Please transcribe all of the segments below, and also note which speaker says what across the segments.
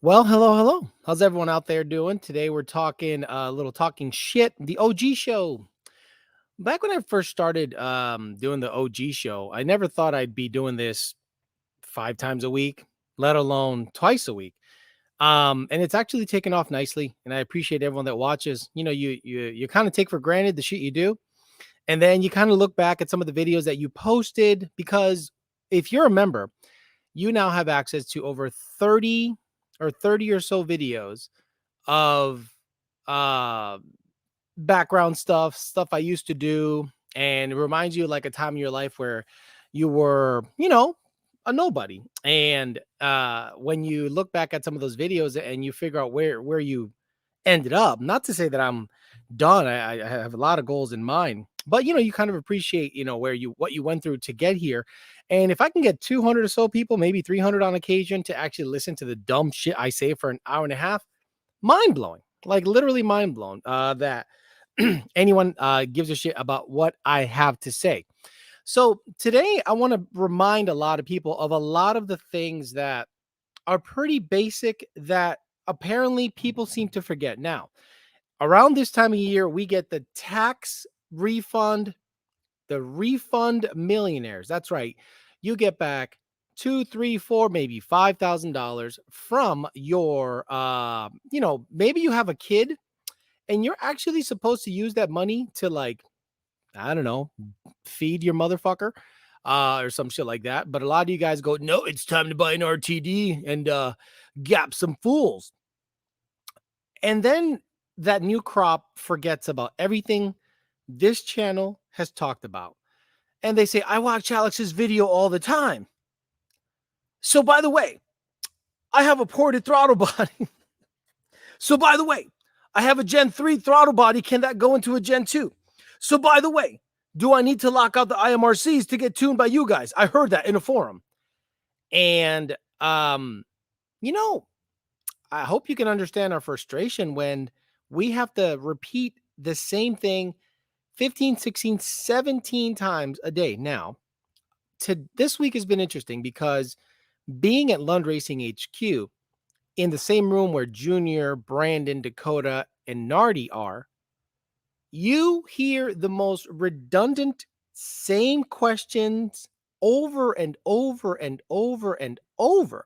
Speaker 1: Well, hello, hello. How's everyone out there doing? Today we're talking a little talking shit, the OG show. Back when I first started doing the OG show, I never thought I'd be doing this 5 times a week, let alone twice a week. And it's actually taken off nicely, and I appreciate everyone that watches. You kind of take for granted the shit you do, and then you kind of look back at some of the videos that you posted because if you're a member, you now have access to over 30 or so videos of uh background stuff I used to do, and it reminds you like a time in your life where you were, a nobody. And when you look back at some of those videos and you figure out where you ended up, not to say that I'm done. I have a lot of goals in mind, but you kind of appreciate, where you what you went through to get here. And if I can get 200 or so people, maybe 300 on occasion, to actually listen to the dumb shit I say for an hour and a half, mind blowing, like literally mind blown. That anyone gives a shit about what I have to say. So today I want to remind a lot of people of a lot of the things that are pretty basic that apparently people seem to forget. Now, around this time of year, we get the tax refund, the refund millionaires. That's right. You get back two, three, four, maybe $5,000 from your, maybe you have a kid and you're actually supposed to use that money to, like, I don't know, feed your motherfucker or some shit like that. But a lot of you guys go, no, it's time to buy an RTD and gap some fools. And then that new crop forgets about everything this channel has talked about. And they say, I watch Alex's video all the time. So, by the way, I have a ported throttle body. So, by the way, I have a Gen 3 throttle body. Can that go into a Gen 2? So, by the way, do I need to lock out the IMRCs to get tuned by you guys? I heard that in a forum. And, you know, I hope you can understand our frustration when we have to repeat the same thing 15, 16, 17 times a day. Now, this week has been interesting because being at Lund Racing HQ in the same room where Junior, Brandon, Dakota, and Nardi are, you hear the most redundant, same questions over and over and over and over.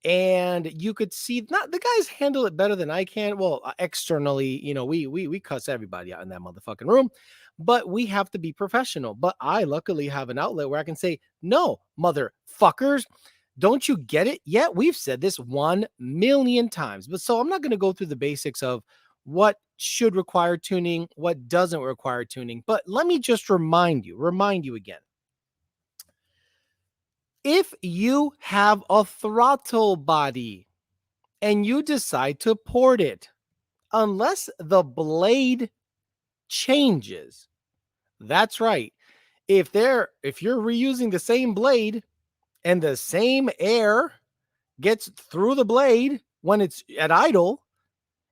Speaker 1: And you could see not the guys handle it better than I can. Well, externally, we cuss everybody out in that motherfucking room, but we have to be professional. But I luckily have an outlet where I can say, no, motherfuckers, don't you get it yet? We've said this 1,000,000 times. But so I'm not going to go through the basics of what should require tuning, what doesn't require tuning. But let me just remind you again. If you have a throttle body and you decide to port it, unless the blade changes, that's right. If you're reusing the same blade and the same air gets through the blade when it's at idle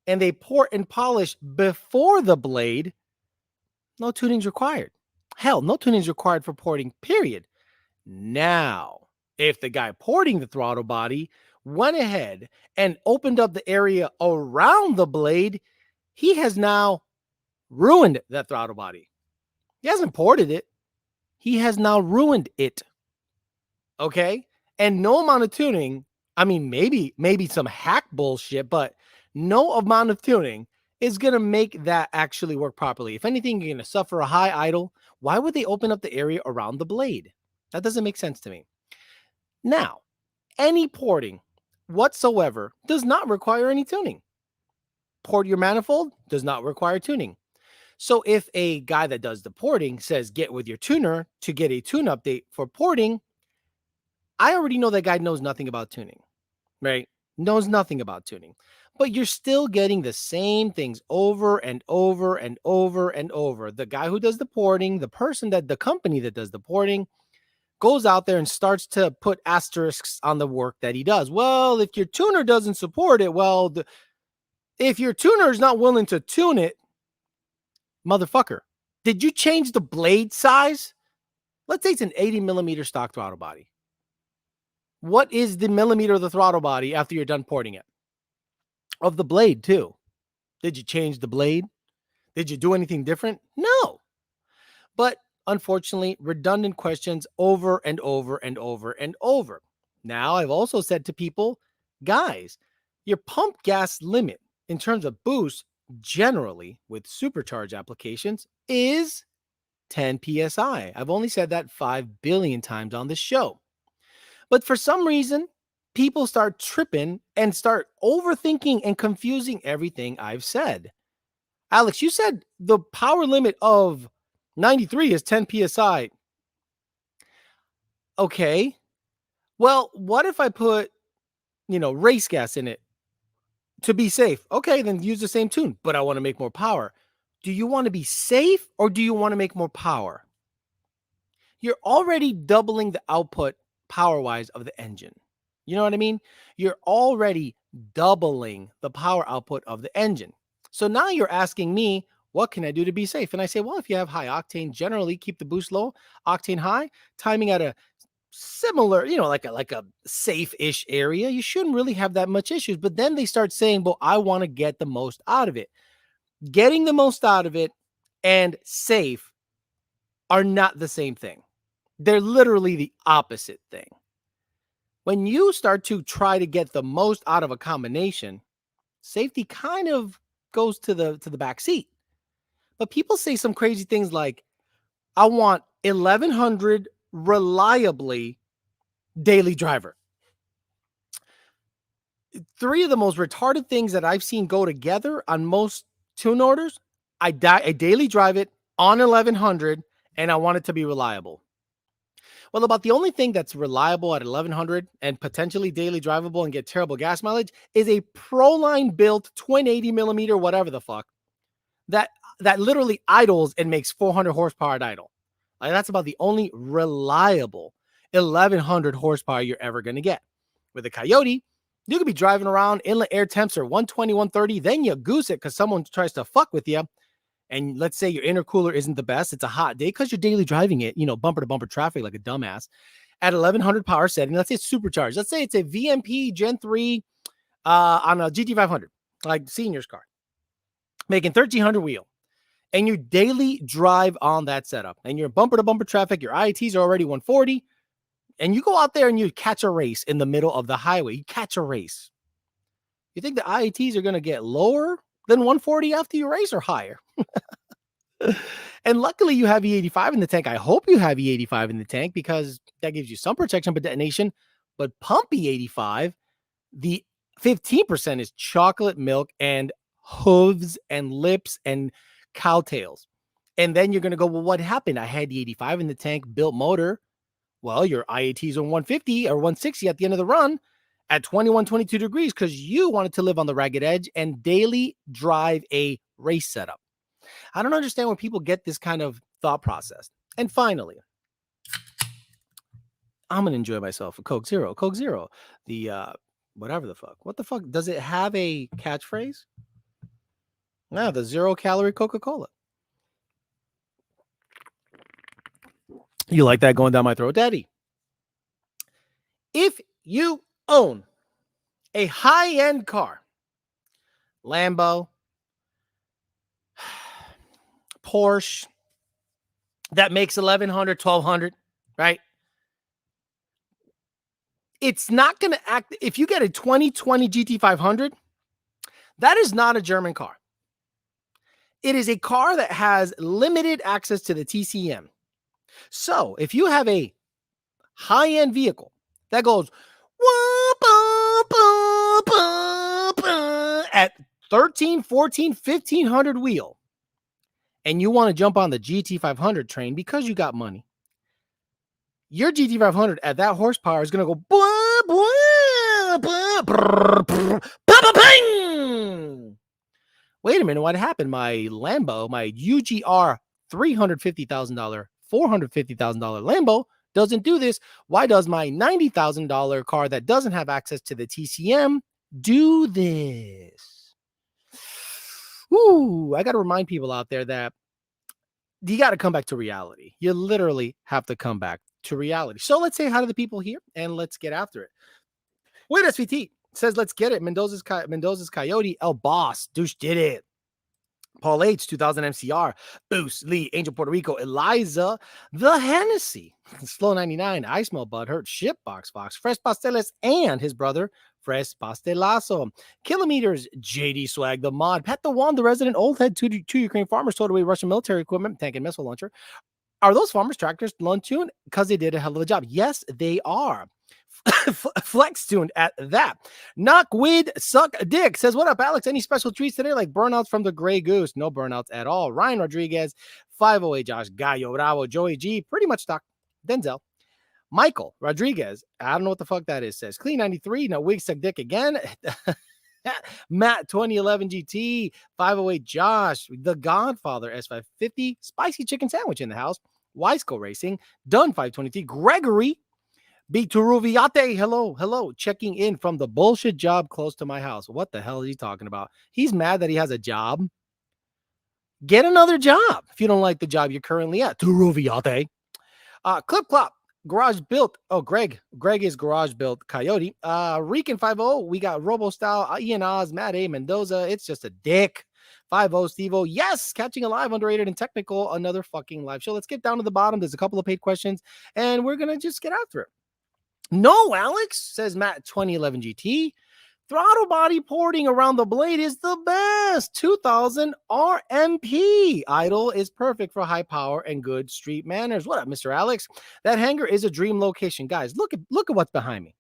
Speaker 1: and they port and polish before the blade, no tuning's required. Hell, no tuning's required for porting, period. Now, if the guy porting the throttle body went ahead and opened up the area around the blade, he has now ruined that throttle body. He hasn't ported it. He has now ruined it. Okay? And no amount of tuning, I mean, maybe some hack bullshit, but no amount of tuning is going to make that actually work properly. If anything, you're going to suffer a high idle. Why would they open up the area around the blade? That doesn't make sense to me. Now, any porting whatsoever does not require any tuning. Port your manifold does not require tuning. So if a guy that does the porting says get with your tuner to get a tune update for porting, I already know that guy knows nothing about tuning, right? Knows nothing about tuning. But you're still getting the same things over and over and over and over. The guy who does the porting, the company that does the porting, goes out there and starts to put asterisks on the work that he does. Well, if your tuner doesn't support it, if your tuner is not willing to tune it, motherfucker, did you change the blade size? Let's say it's an 80mm stock throttle body. What is the millimeter of the throttle body after you're done porting it? of the blade too. Did you change the blade? Did you do anything different? No. But unfortunately, redundant questions over and over and over and over. Now, I've also said to people, guys, your pump gas limit in terms of boost, generally with supercharge applications, is 10 psi. I've only said that 5 billion times on this show. But for some reason, people start tripping and start overthinking and confusing everything I've said. Alex, you said the power limit of 93 is 10 psi. Okay. Well, what if I put, race gas in it to be safe? Okay, then use the same tune, but I want to make more power. Do you want to be safe or do you want to make more power? You're already doubling the output power-wise of the engine. You know what I mean? You're already doubling the power output of the engine. So now you're asking me, what can I do to be safe? And I say, well, if you have high octane, generally keep the boost low, octane high, timing at a similar, like a safe-ish area, you shouldn't really have that much issues. But then they start saying, well, I want to get the most out of it. Getting the most out of it and safe are not the same thing. They're literally the opposite thing. When you start to try to get the most out of a combination, safety kind of goes to the back seat. But people say some crazy things like, I want 1100 reliably daily driver. Three of the most retarded things that I've seen go together on most tune orders. I daily drive it on 1100 and I want it to be reliable. Well, about the only thing that's reliable at 1100 and potentially daily drivable and get terrible gas mileage is a Proline built twin 80 millimeter, whatever the fuck, that literally idles and makes 400 horsepower at idle. Like, that's about the only reliable 1100 horsepower you're ever going to get. With a Coyote, you could be driving around, inlet air temps are 120, 130, then you goose it because someone tries to fuck with you. And let's say your intercooler isn't the best. It's a hot day because you're daily driving it, bumper to bumper traffic like a dumbass at 1100 power setting. Let's say it's supercharged. Let's say it's a VMP Gen 3 on a GT500, like senior's car, making 1300 wheel. And you daily drive on that setup and you're bumper to bumper traffic. Your IATs are already 140. And you go out there and you catch a race in the middle of the highway. You catch a race. You think the IATs are going to get lower than 140 after you race or higher? And luckily you have E85 in the tank. I hope you have E85 in the tank because that gives you some protection but detonation. But pump E85, the 15% is chocolate milk and hooves and lips and cowtails. And then you're going to go, well, what happened? I had the 85 in the tank, built motor. Well, your IATs are 150 or 160 at the end of the run at 21, 22 degrees because you wanted to live on the ragged edge and daily drive a race setup. I don't understand where people get this kind of thought process. And finally, I'm going to enjoy myself a Coke Zero. Coke Zero, the whatever the fuck. What the fuck? Does it have a catchphrase? No, the 0-calorie Coca-Cola. You like that going down my throat, Daddy? If you own a high-end car, Lambo, Porsche, that makes 1100, 1200, right? It's not going to act. If you get a 2020 GT500, that is not a German car. It is a car that has limited access to the TCM. So if you have a high-end vehicle that goes at 13, 14, 1500 wheel, and you want to jump on the GT500 train because you got money, your GT500 at that horsepower is going to go bang. Wait a minute, what happened? My Lambo, my UGR $350,000, $450,000 Lambo doesn't do this. Why does my $90,000 car that doesn't have access to the TCM do this? Ooh, I got to remind people out there that you got to come back to reality. You literally have to come back to reality. So let's say hi to the people here and let's get after it. Wait, SVT. says, let's get it. Mendoza's Coyote, El Boss, Douche did it. Paul H, 2000 MCR, Boost, Lee, Angel Puerto Rico, Eliza, The Hennessy, Slow 99, I Smell Butthurt, Shipbox Fox, Fresh Pasteles, and his brother, Fresh Pastelazo, Kilometers, JD Swag, The Mod, Pat the One, The Resident Old Head, two Ukraine farmers sold away Russian military equipment, tank and missile launcher. Are those farmers' tractors Lund tuned? Because they did a hell of a job. Yes, they are. Flex tuned at that. Knockwid Suck Dick says, what up, Alex? Any special treats today, like burnouts from the Grey Goose? No burnouts at all. Ryan Rodriguez, 508 Josh, Gallo Bravo, Joey G, pretty much stock. Denzel. Michael Rodriguez, I don't know what the fuck that is, says Clean 93. No, Wig Suck Dick again. Matt 2011 GT, 508 Josh, The Godfather S550, Spicy Chicken Sandwich in the house, Wiseco Racing, Done 523, Gregory, Bituruviate, hello, checking in from the bullshit job close to my house. What the hell is he talking about? He's mad that he has a job. Get another job if you don't like the job you're currently at. Turuviate. Clip Clop, Garage Built. Oh, Greg is Garage Built Coyote. Reekin 50. We got Robo Style, Ian Oz, Matt A. Mendoza. It's just a dick. 50 Steve-O. Yes, Catching Alive, underrated and technical. Another fucking live show. Let's get down to the bottom. There's a couple of paid questions, and we're gonna just get after it. No, Alex, says Matt 2011 GT. Throttle body porting around the blade is the best. 2000 RMP. Idle is perfect for high power and good street manners. What up, Mr. Alex? That hangar is a dream location. Guys, look at what's behind me.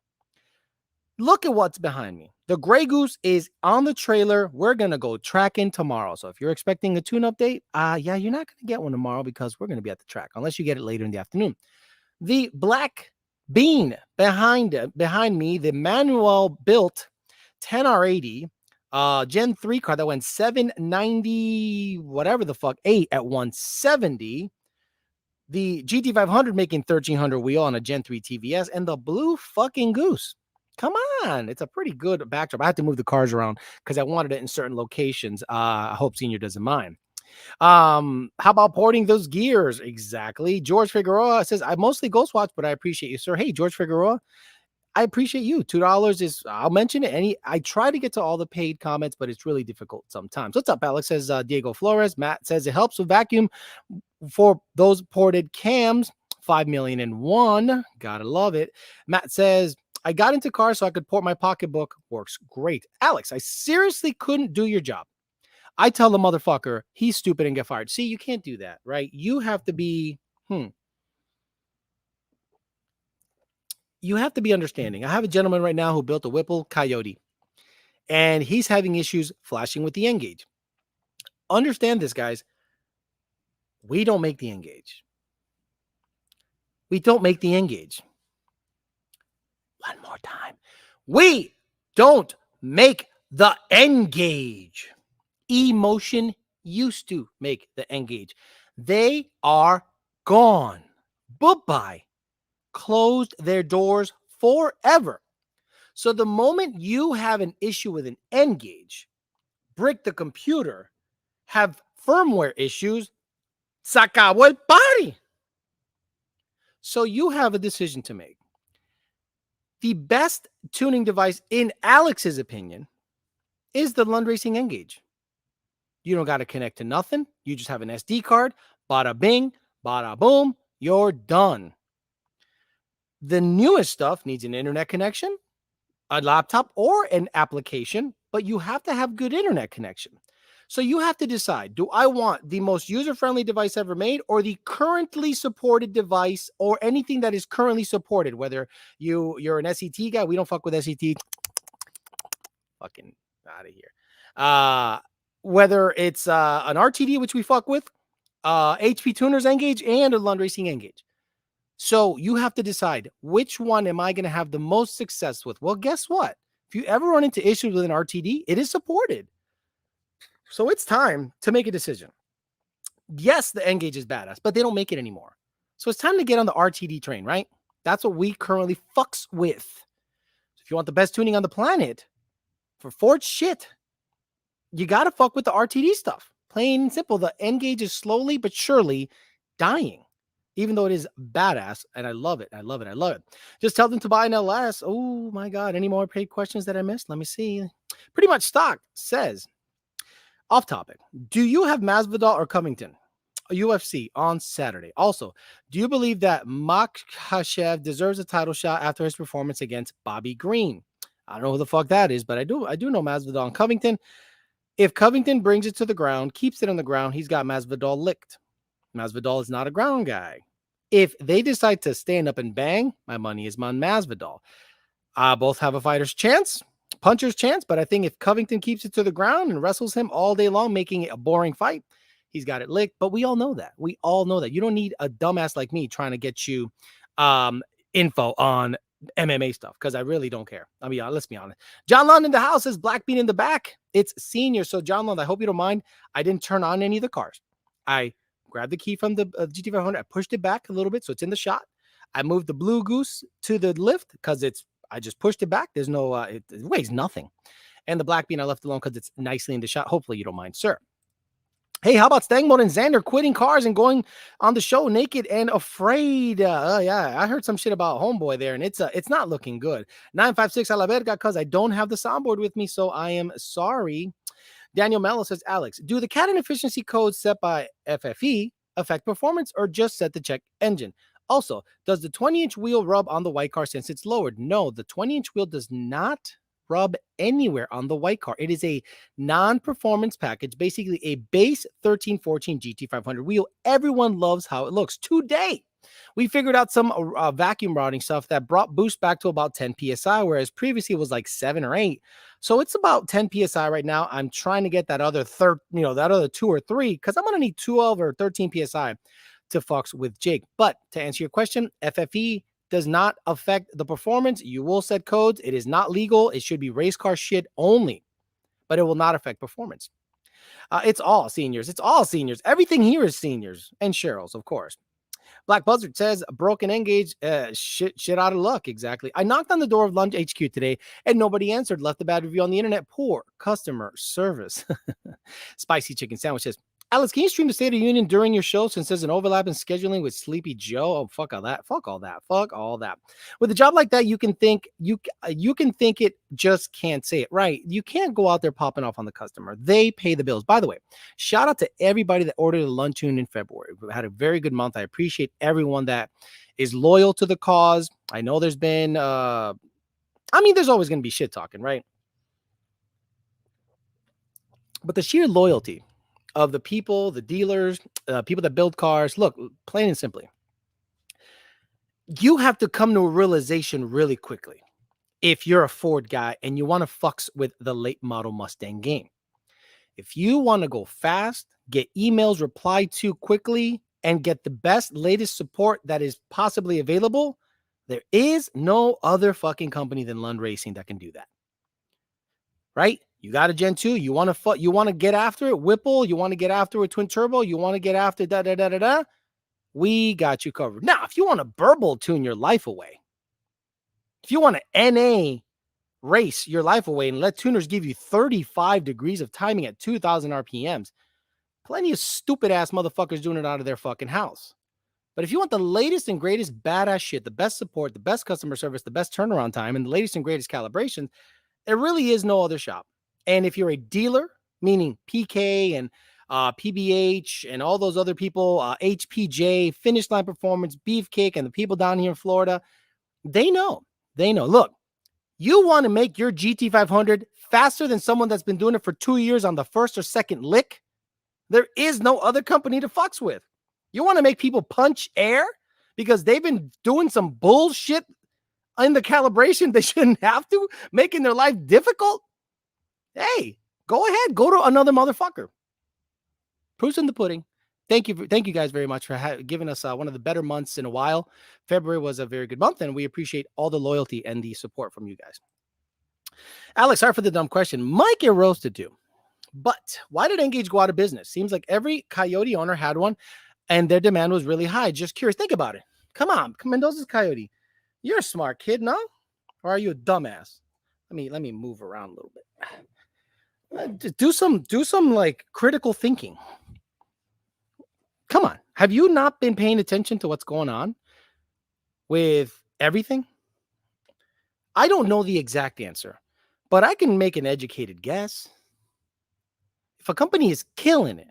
Speaker 1: Look at what's behind me. The Grey Goose is on the trailer. We're going to go tracking tomorrow. So if you're expecting a tune update, yeah, you're not going to get one tomorrow because we're going to be at the track, unless you get it later in the afternoon. The Black Bean behind me, the manual built 10R80 Gen 3 car that went 790 whatever the fuck 8 at 170. The GT500 making 1300 wheel on a Gen 3 TVS, and the Blue fucking Goose. Come on, it's a pretty good backdrop. I had to move the cars around because I wanted it in certain locations. I hope Senior doesn't mind. How about porting those gears? Exactly. George Figueroa says, I mostly ghost watch, but I appreciate you, sir. Hey, George Figueroa, I appreciate you. $2 is, I'll mention it. I try to get to all the paid comments, but it's really difficult sometimes. What's up, Alex? Says Diego Flores. Matt says it helps with vacuum for those ported cams. 5,000,001. Gotta love it. Matt says, I got into cars so I could port my pocketbook. Works great. Alex, I seriously couldn't do your job. I tell the motherfucker he's stupid and get fired. See, you can't do that, right? You have to be, you have to be understanding. I have a gentleman right now who built a Whipple Coyote, and he's having issues flashing with the N-Gauge. Understand this, guys. We don't make the N-Gauge. We don't make the N-Gauge. One more time. We don't make the N-Gauge. E-Motion used to make the N-Gauge. They are gone. Bye-bye. Closed their doors forever. So the moment you have an issue with an N-Gauge, brick the computer, have firmware issues, sacabo el party. So you have a decision to make. The best tuning device, in Alex's opinion, is the Lund Racing N-Gauge. You don't got to connect to nothing. You just have an SD card. Bada bing, bada boom. You're done. The newest stuff needs an internet connection, a laptop, or an application, but you have to have good internet connection. So you have to decide, do I want the most user-friendly device ever made, or the currently supported device, or anything that is currently supported? Whether you're an SET guy, we don't fuck with SET. Fucking out of here. Whether it's an RTD, which we fuck with, HP Tuners N-Gauge, and a Lund Racing N-Gauge. So you have to decide, which one am I going to have the most success with? Well, guess what? If you ever run into issues with an RTD, it is supported. So it's time to make a decision. Yes, the N-Gauge is badass, but they don't make it anymore. So it's time to get on the RTD train, right? That's what we currently fucks with. So if you want the best tuning on the planet for Ford shit, you got to fuck with the RTD stuff. Plain and simple. The N-Gauge is slowly but surely dying. even though it is badass, and I love it. I love it. I love it. Just tell them to buy an LS. Oh my God. Any more paid questions that I missed? Let me see. Pretty much stock says, off topic. Do you have Masvidal or Covington? UFC on Saturday. Also, do you believe that Makhachev deserves a title shot after his performance against Bobby Green? I don't know who the fuck that is, but I do know Masvidal and Covington. If Covington brings it to the ground, keeps it on the ground, he's got Masvidal licked. Masvidal is not a ground guy. If they decide to stand up and bang, my money is on Masvidal. Both have a fighter's chance, puncher's chance, but I think if Covington keeps it to the ground and wrestles him all day long, making it a boring fight, he's got it licked. But we all know that. We all know that. You don't need a dumbass like me trying to get you info on MMA stuff because I really don't care. I mean, let's be honest. John Lund in the house says Black Bean in the back. It's senior. So, John Lund, I hope you don't mind. I didn't turn on any of the cars. I grabbed the key from the GT500. I pushed it back a little bit so it's in the shot. I moved the Blue Goose to the lift because I just pushed it back. There's no, it weighs nothing. And the Black Bean I left alone because it's nicely in the shot. Hopefully you don't mind, sir. Hey, how about Stangmode and Xander quitting cars and going on the show naked and afraid? Yeah, I heard some shit about Homeboy there, and it's not looking good. 956 a la verga, because I don't have the soundboard with me, so I am sorry. Daniel Mello says, Alex, do the Canon efficiency codes set by FFE affect performance or just set the check engine? Also, does the 20-inch wheel rub on the white car since it's lowered? No, the 20-inch wheel does not rub anywhere on the white car. It is a non-performance package, basically a base 1314 GT500 wheel. Everyone loves how it looks. Today, we figured out some vacuum routing stuff that brought boost back to about 10 psi, whereas previously it was like 7 or 8. So it's about 10 psi right now. I'm trying to get that other that other 2 or 3 because I'm gonna need 12 or 13 psi to fucks with Jake. But to answer your question, FFE does not affect the performance. You will set codes. It is not legal. It should be race car shit only, but it will not affect performance. It's all seniors. It's all seniors. Everything here is seniors and Cheryl's, of course. Black Buzzard says, broken engage, shit out of luck. Exactly. I knocked on the door of Lunch HQ today and nobody answered. Left a bad review on the internet. Poor customer service. Spicy chicken sandwich says, Alex, can you stream the State of the Union during your show since there's an overlap in scheduling with Sleepy Joe? Oh, fuck all that. Fuck all that. Fuck all that. With a job like that, you can think it, just can't say it right. You can't go out there popping off on the customer. They pay the bills. By the way, shout out to everybody that ordered a Lund tune in February. We had a very good month. I appreciate everyone that is loyal to the cause. I know there's been, there's always going to be shit talking, right? But the sheer loyalty of the people, the dealers, people that build cars. Look, plain and simply, you have to come to a realization really quickly if you're a Ford guy and you want to fucks with the late model Mustang game. If you want to go fast, get emails replied to quickly, and get the best, latest support that is possibly available, there is no other fucking company than Lund Racing that can do that. Right? You got a Gen 2, you want to get after it, Whipple, you want to get after it, twin turbo, you want to get after da. We got you covered. Now, if you want to burble tune your life away, if you want to NA race your life away and let tuners give you 35 degrees of timing at 2,000 RPMs, plenty of stupid ass motherfuckers doing it out of their fucking house. But if you want the latest and greatest badass shit, the best support, the best customer service, the best turnaround time, and the latest and greatest calibration, there really is no other shop. And if you're a dealer, meaning PK and PBH and all those other people, HPJ, Finish Line Performance, Beefcake, and the people down here in Florida, they know. Look, you want to make your GT500 faster than someone that's been doing it for 2 years on the first or second lick? There is no other company to fucks with. You want to make people punch air because they've been doing some bullshit in the calibration they shouldn't have to, making their life difficult? Hey, go ahead. Go to another motherfucker. Proof's in the pudding. Thank you guys very much for giving us one of the better months in a while. February was a very good month, and we appreciate all the loyalty and the support from you guys. Alex, sorry for the dumb question. Might get roasted too. But why did Engage go out of business? Seems like every Coyote owner had one, and their demand was really high. Just curious. Think about it. Come on, Mendoza's Coyote. You're a smart kid, no? Or are you a dumbass? Let me move around a little bit. Do some like critical thinking. Come on. Have you not been paying attention to what's going on with everything? I don't know the exact answer, but I can make an educated guess. If a company is killing it,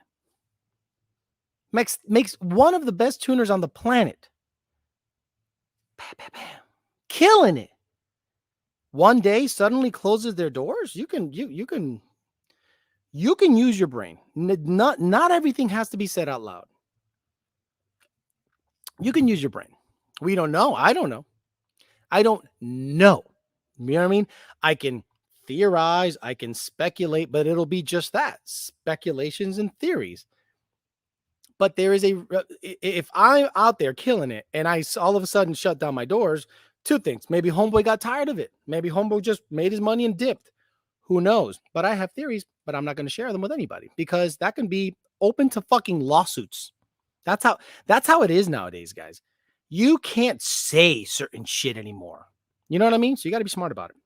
Speaker 1: makes one of the best tuners on the planet, bam, bam, bam, killing it, one day suddenly closes their doors, you can use your brain. Not everything has to be said out loud. You can use your brain. We don't know. I don't know. I don't know. You know what I mean? I can theorize, I can speculate, but it'll be just that, speculations and theories. But there is if I'm out there killing it and I all of a sudden shut down my doors, two things. Maybe homeboy got tired of it. Maybe homeboy just made his money and dipped. Who knows? But I have theories, but I'm not going to share them with anybody because that can be open to fucking lawsuits. That's how it is nowadays, guys. You can't say certain shit anymore. You know what I mean? So you got to be smart about it.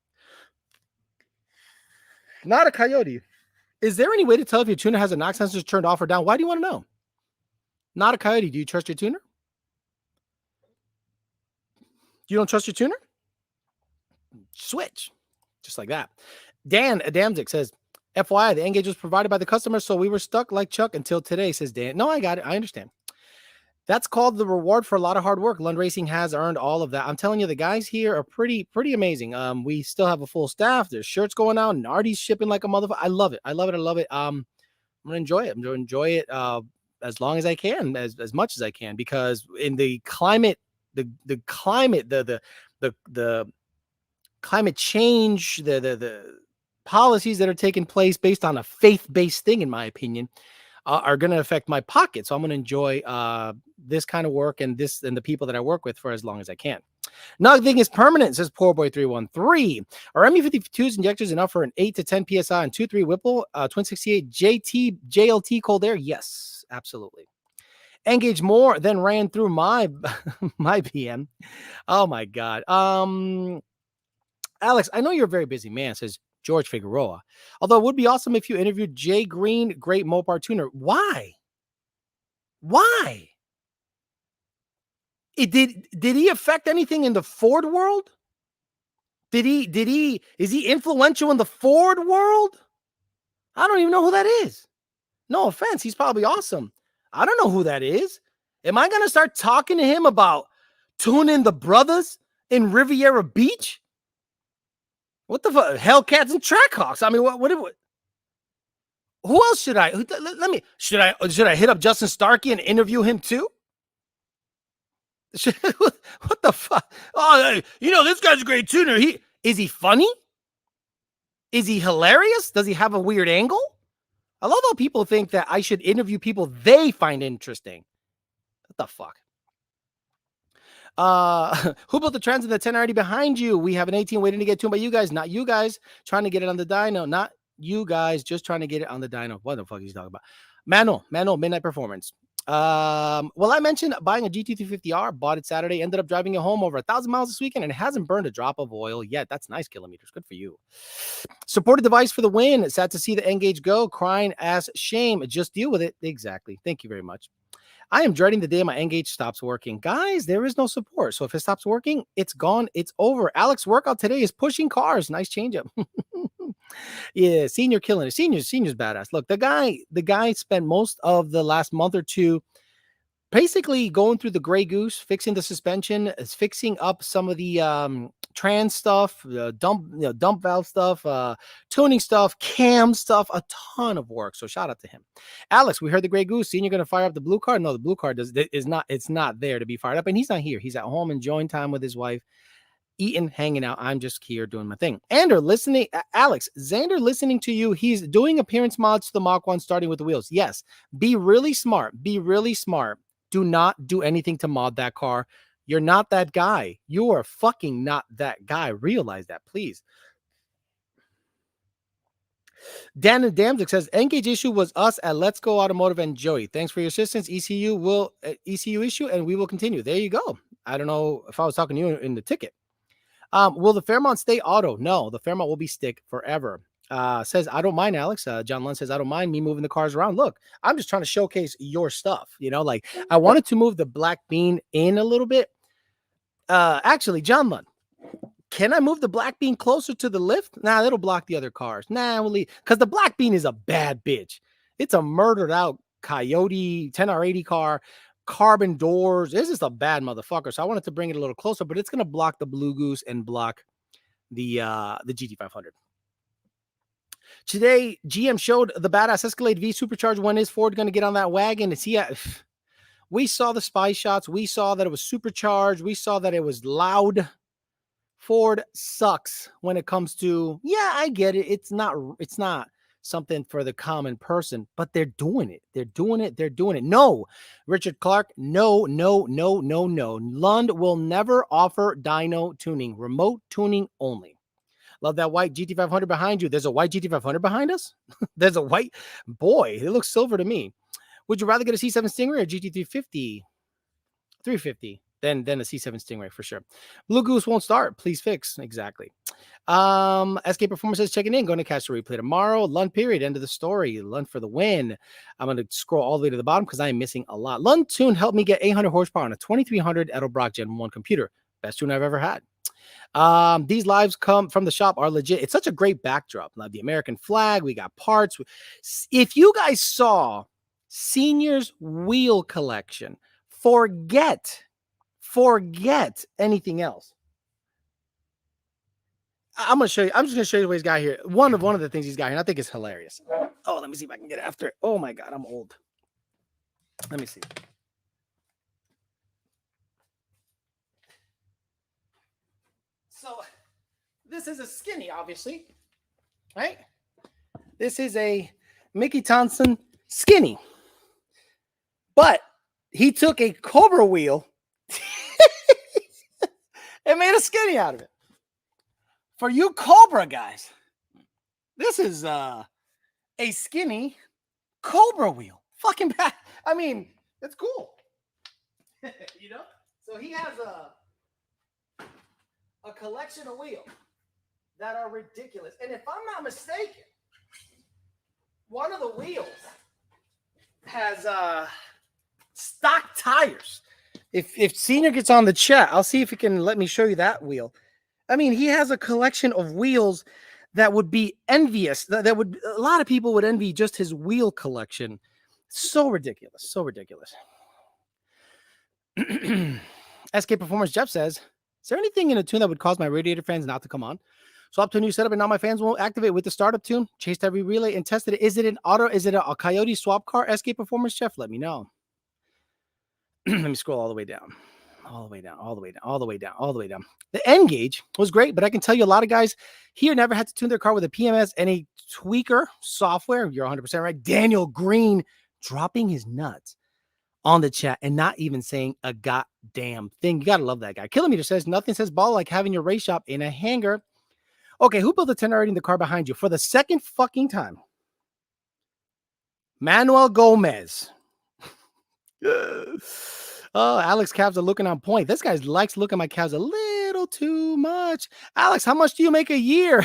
Speaker 1: Not a coyote. Is there any way to tell if your tuner has a knock sensor turned off or down? Why do you want to know? Not a coyote. Do you trust your tuner? You don't trust your tuner? Switch. Just like that. Dan Adamczyk says, FYI, the engage was provided by the customer, so we were stuck like Chuck until today, says Dan. No, I got it. I understand. That's called the reward for a lot of hard work. Lund Racing has earned all of that. I'm telling you, the guys here are pretty amazing. We still have a full staff. There's shirts going out. Nardi's shipping like a motherfucker. I love it. I love it. I love it. I'm gonna enjoy it. I'm gonna enjoy it as long as I can, as much as I can, because in the climate, the climate, the climate change, the policies that are taking place based on a faith-based thing, in my opinion, are going to affect my pocket. So I'm going to enjoy this kind of work and the people that I work with for as long as I can. Nothing is permanent, says Poor Boy 313. Are ME52's injectors enough for an 8 to 10 PSI and 2.3 Whipple, Twin 68 JLT cold air? Yes, absolutely. Engage more than ran through my my PM. Oh my God. Alex, I know you're a very busy man, says George Figueroa. Although it would be awesome if you interviewed Jay Green, great Mopar tuner. Why? Why? Did he affect anything in the Ford world? Is he influential in the Ford world? I don't even know who that is. No offense. He's probably awesome. I don't know who that is. Am I going to start talking to him about tuning the brothers in Riviera Beach? What the fuck? Hellcats and Trackhawks. I mean, what who else should I? Should I hit up Justin Starkey and interview him too? What the fuck? Oh, this guy's a great tuner. Is he funny? Is he hilarious? Does he have a weird angle? I love how people think that I should interview people they find interesting. What the fuck? Who built the Transit? The 10 already behind you. We have an 18 waiting to get tuned by you guys, not you guys trying to get it on the dyno, not you guys just trying to get it on the dyno. What the fuck is he talking about? Manual, Midnight Performance. Well, I mentioned buying a GT350R, bought it Saturday, ended up driving it home over 1,000 miles this weekend, and it hasn't burned a drop of oil yet. That's nice kilometers. Good for you. Supported device for the win. Sad to see the N-Gage go. Crying ass shame. Just deal with it. Exactly. Thank you very much. I am dreading the day my N-Gage stops working. Guys, there is no support. So if it stops working, it's gone. It's over. Alex workout today is pushing cars. Nice changeup. Yeah, senior killing it. Senior's badass. Look, the guy spent most of the last month or two basically going through the Grey Goose, fixing the suspension, fixing up some of the trans stuff, dump valve stuff, tuning stuff, cam stuff, a ton of work. So shout out to him. Alex, we heard the Grey Goose. Senior going to fire up the blue card? No, the blue card it's not there to be fired up. And he's not here. He's at home enjoying time with his wife, eating, hanging out. I'm just here doing my thing. Xander listening to you. He's doing appearance mods to the Mach 1 starting with the wheels. Yes. Be really smart. Do not do anything to mod that car. You're not that guy. You are fucking not that guy. Realize that, please. Dan Adamczyk says, N-Gage issue was us at Let's Go Automotive and Joey. Thanks for your assistance. ECU issue, and we will continue. There you go. I don't know if I was talking to you in the ticket. Will the Fairmont stay auto? No, the Fairmont will be stick forever. Says, I don't mind, Alex. John Lund says, I don't mind me moving the cars around. Look, I'm just trying to showcase your stuff. You know, like I wanted to move the black bean in a little bit. Actually, John Lund, can I move the black bean closer to the lift? Nah, that'll block the other cars. Nah, we'll leave. Because the black bean is a bad bitch. It's a murdered out Coyote 10R80 car, carbon doors. This is a bad motherfucker. So I wanted to bring it a little closer, but it's going to block the Blue Goose and block the GT500. Today, GM showed the badass Escalade V supercharged. When is Ford going to get on that wagon? Is he at... We saw the spy shots. We saw that it was supercharged. We saw that it was loud. Ford sucks when it comes to, yeah, I get it. It's not something for the common person, but they're doing it. They're doing it. No, Richard Clark, no. Lund will never offer dyno tuning, remote tuning only. Love that white GT500 behind you. There's a white GT500 behind us. There's a white, boy, it looks silver to me. Would you rather get a C7 Stingray or GT350? 350 than a C7 Stingray for sure. Blue Goose won't start. Please fix. Exactly. SK Performance says checking in. Going to catch the replay tomorrow. Lund period. End of the story. Lund for the win. I'm going to scroll all the way to the bottom because I am missing a lot. Lund tune helped me get 800 horsepower on a 2300 Edelbrock Gen 1 computer. Best tune I've ever had. These lives come from the shop are legit. It's such a great backdrop. Now the American flag. We got parts. If you guys saw Senior's wheel collection, forget anything else. I'm just going to show you what he's got here. One of the things he's got here, and I think it's hilarious. Oh, let me see if I can get after it. Oh my God, I'm old. Let me see. So this is a skinny, obviously, right? This is a Mickey Thompson skinny, but he took a Cobra wheel and made a skinny out of it. For you Cobra guys, this is a skinny Cobra wheel. Fucking bad. I mean, it's cool. You know? So he has a collection of wheels that are ridiculous. And if I'm not mistaken, one of the wheels has stock tires. If Senior gets on the chat, I'll see if he can let me show you that wheel. I mean, he has a collection of wheels that would be envious. That would, a lot of people would envy just his wheel collection. So ridiculous. So ridiculous. SK Performance Jeff says, is there anything in a tune that would cause my radiator fans not to come on? So up to a new setup and now my fans won't activate with the startup tune. Chased every relay and tested it. Is it an auto? Is it a Coyote swap car? SK Performance Jeff, let me know. Let me scroll all the way down. All the way down. The N gauge was great, but I can tell you a lot of guys here never had to tune their car with a PMS and a tweaker software. You're 100% right. Daniel Green dropping his nuts on the chat and not even saying a goddamn thing. You got to love that guy. Kilometer says, nothing says ball like having your race shop in a hangar. Okay, who built the 10R80 in the car behind you? For the second fucking time, Manuel Gomez. Oh, Alex calves are looking on point. This guy likes looking at my calves a little too much. Alex, how much do you make a year?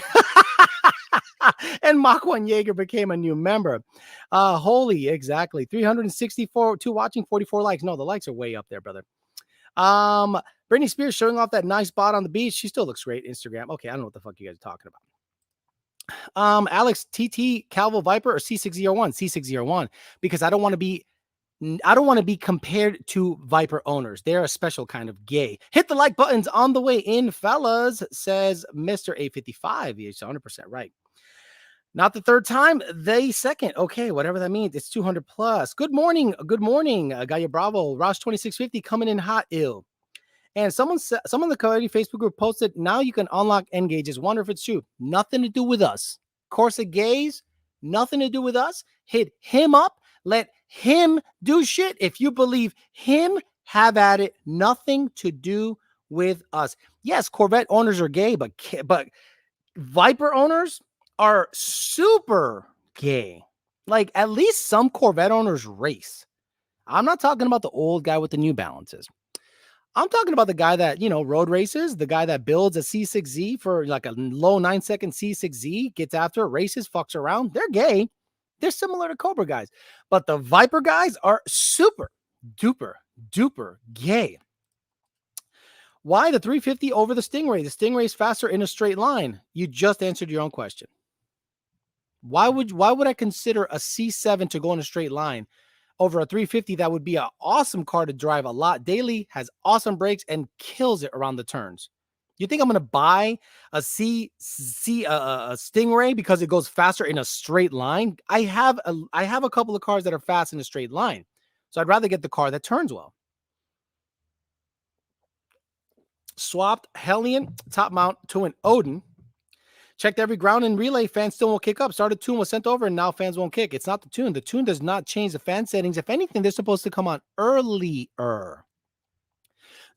Speaker 1: And Mach 1 Jaeger became a new member. Holy, exactly. 364 to watching, 44 likes. No, the likes are way up there, brother. Britney Spears showing off that nice bod on the beach. She still looks great. Instagram. Okay, I don't know what the fuck you guys are talking about. Alex, TT Calvo Viper or C601? C601, because I don't want to be compared to Viper owners. They're a special kind of gay. Hit the like buttons on the way in, fellas, says Mr. 855. He's 100% right. Not the third time, the second. Okay, whatever that means. It's 200 plus. Good morning. Gaia Bravo. Ross 2650 coming in hot, ill. And someone in the Coyote Facebook group posted, now you can unlock N gauges. Wonder if it's true. Nothing to do with us. Corsa gays, nothing to do with us. Hit him up. Let him do shit. If you believe him, have at it. Nothing to do with us. Yes, Corvette owners are gay, but Viper owners are super gay. Like, at least some Corvette owners race. I'm not talking about the old guy with the New Balances. I'm talking about the guy that, road races, the guy that builds a C6Z for like a low 9-second C6Z, gets after it, races, fucks around. They're gay. They're similar to Cobra guys. But the Viper guys are super duper duper gay. Why the 350 over the Stingray? The Stingray is faster in a straight line. You just answered your own question. Why would I consider a C7 to go in a straight line over a 350? That would be an awesome car to drive a lot daily, has awesome brakes, and kills it around the turns. You think I'm going to buy a Stingray because it goes faster in a straight line? I have a couple of cars that are fast in a straight line, so I'd rather get the car that turns well. Swapped Hellion top mount to an Odin. Checked every ground and relay. Fans still won't kick up. Started tune was sent over and now fans won't kick. It's not the tune. The tune does not change the fan settings. If anything, they're supposed to come on earlier.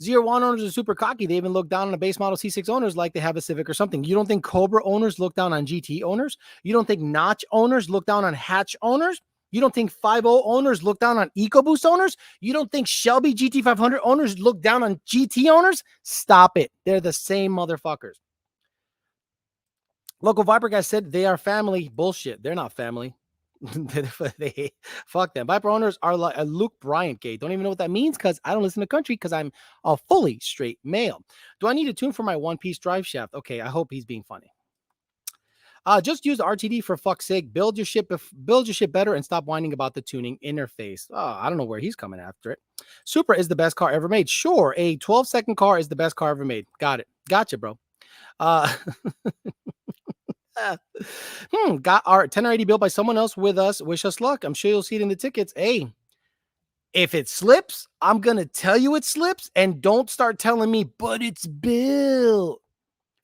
Speaker 1: 01 owners are super cocky. They even look down on a base model C6 owners like they have a Civic or something. You don't think Cobra owners look down on GT owners? You don't think Notch owners look down on Hatch owners? You don't think 5.0 owners look down on EcoBoost owners? You don't think Shelby GT500 owners look down on GT owners? Stop it. They're the same motherfuckers. Local Viper guy said they are family. Bullshit. They're not family. Fuck them. Viper owners are like a Luke Bryant gate. Don't even know what that means because I don't listen to country because I'm a fully straight male. Do I need a tune for my one-piece drive shaft? Okay, I hope he's being funny. Just use RTD for fuck's sake. Build your shit better and stop whining about the tuning interface. Oh, I don't know where he's coming after it. Supra is the best car ever made. Sure, a 12-second car is the best car ever made. Got it. Gotcha, bro. Got our 1080 built by someone else with us. Wish us luck. I'm sure you'll see it in the tickets. Hey, if it slips, I'm going to tell you it slips, and don't start telling me, but it's built.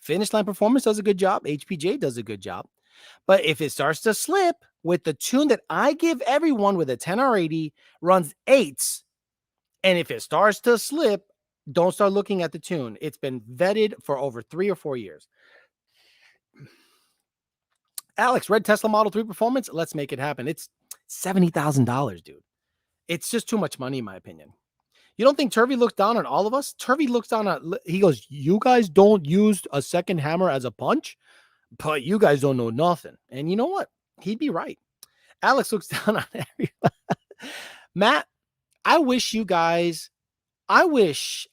Speaker 1: Finish Line Performance does a good job. HPJ does a good job. But if it starts to slip with the tune that I give everyone with a 10R80, runs 8s, and if it starts to slip, don't start looking at the tune. It's been vetted for over 3 or 4 years. Alex, red Tesla Model 3 Performance, let's make it happen. It's $70,000, dude. It's just too much money, in my opinion. You don't think Turvey looks down on all of us? Turvey looks down on, he goes, you guys don't use a second hammer as a punch, but you guys don't know nothing. And you know what? He'd be right. Alex looks down on everybody. Matt, I wish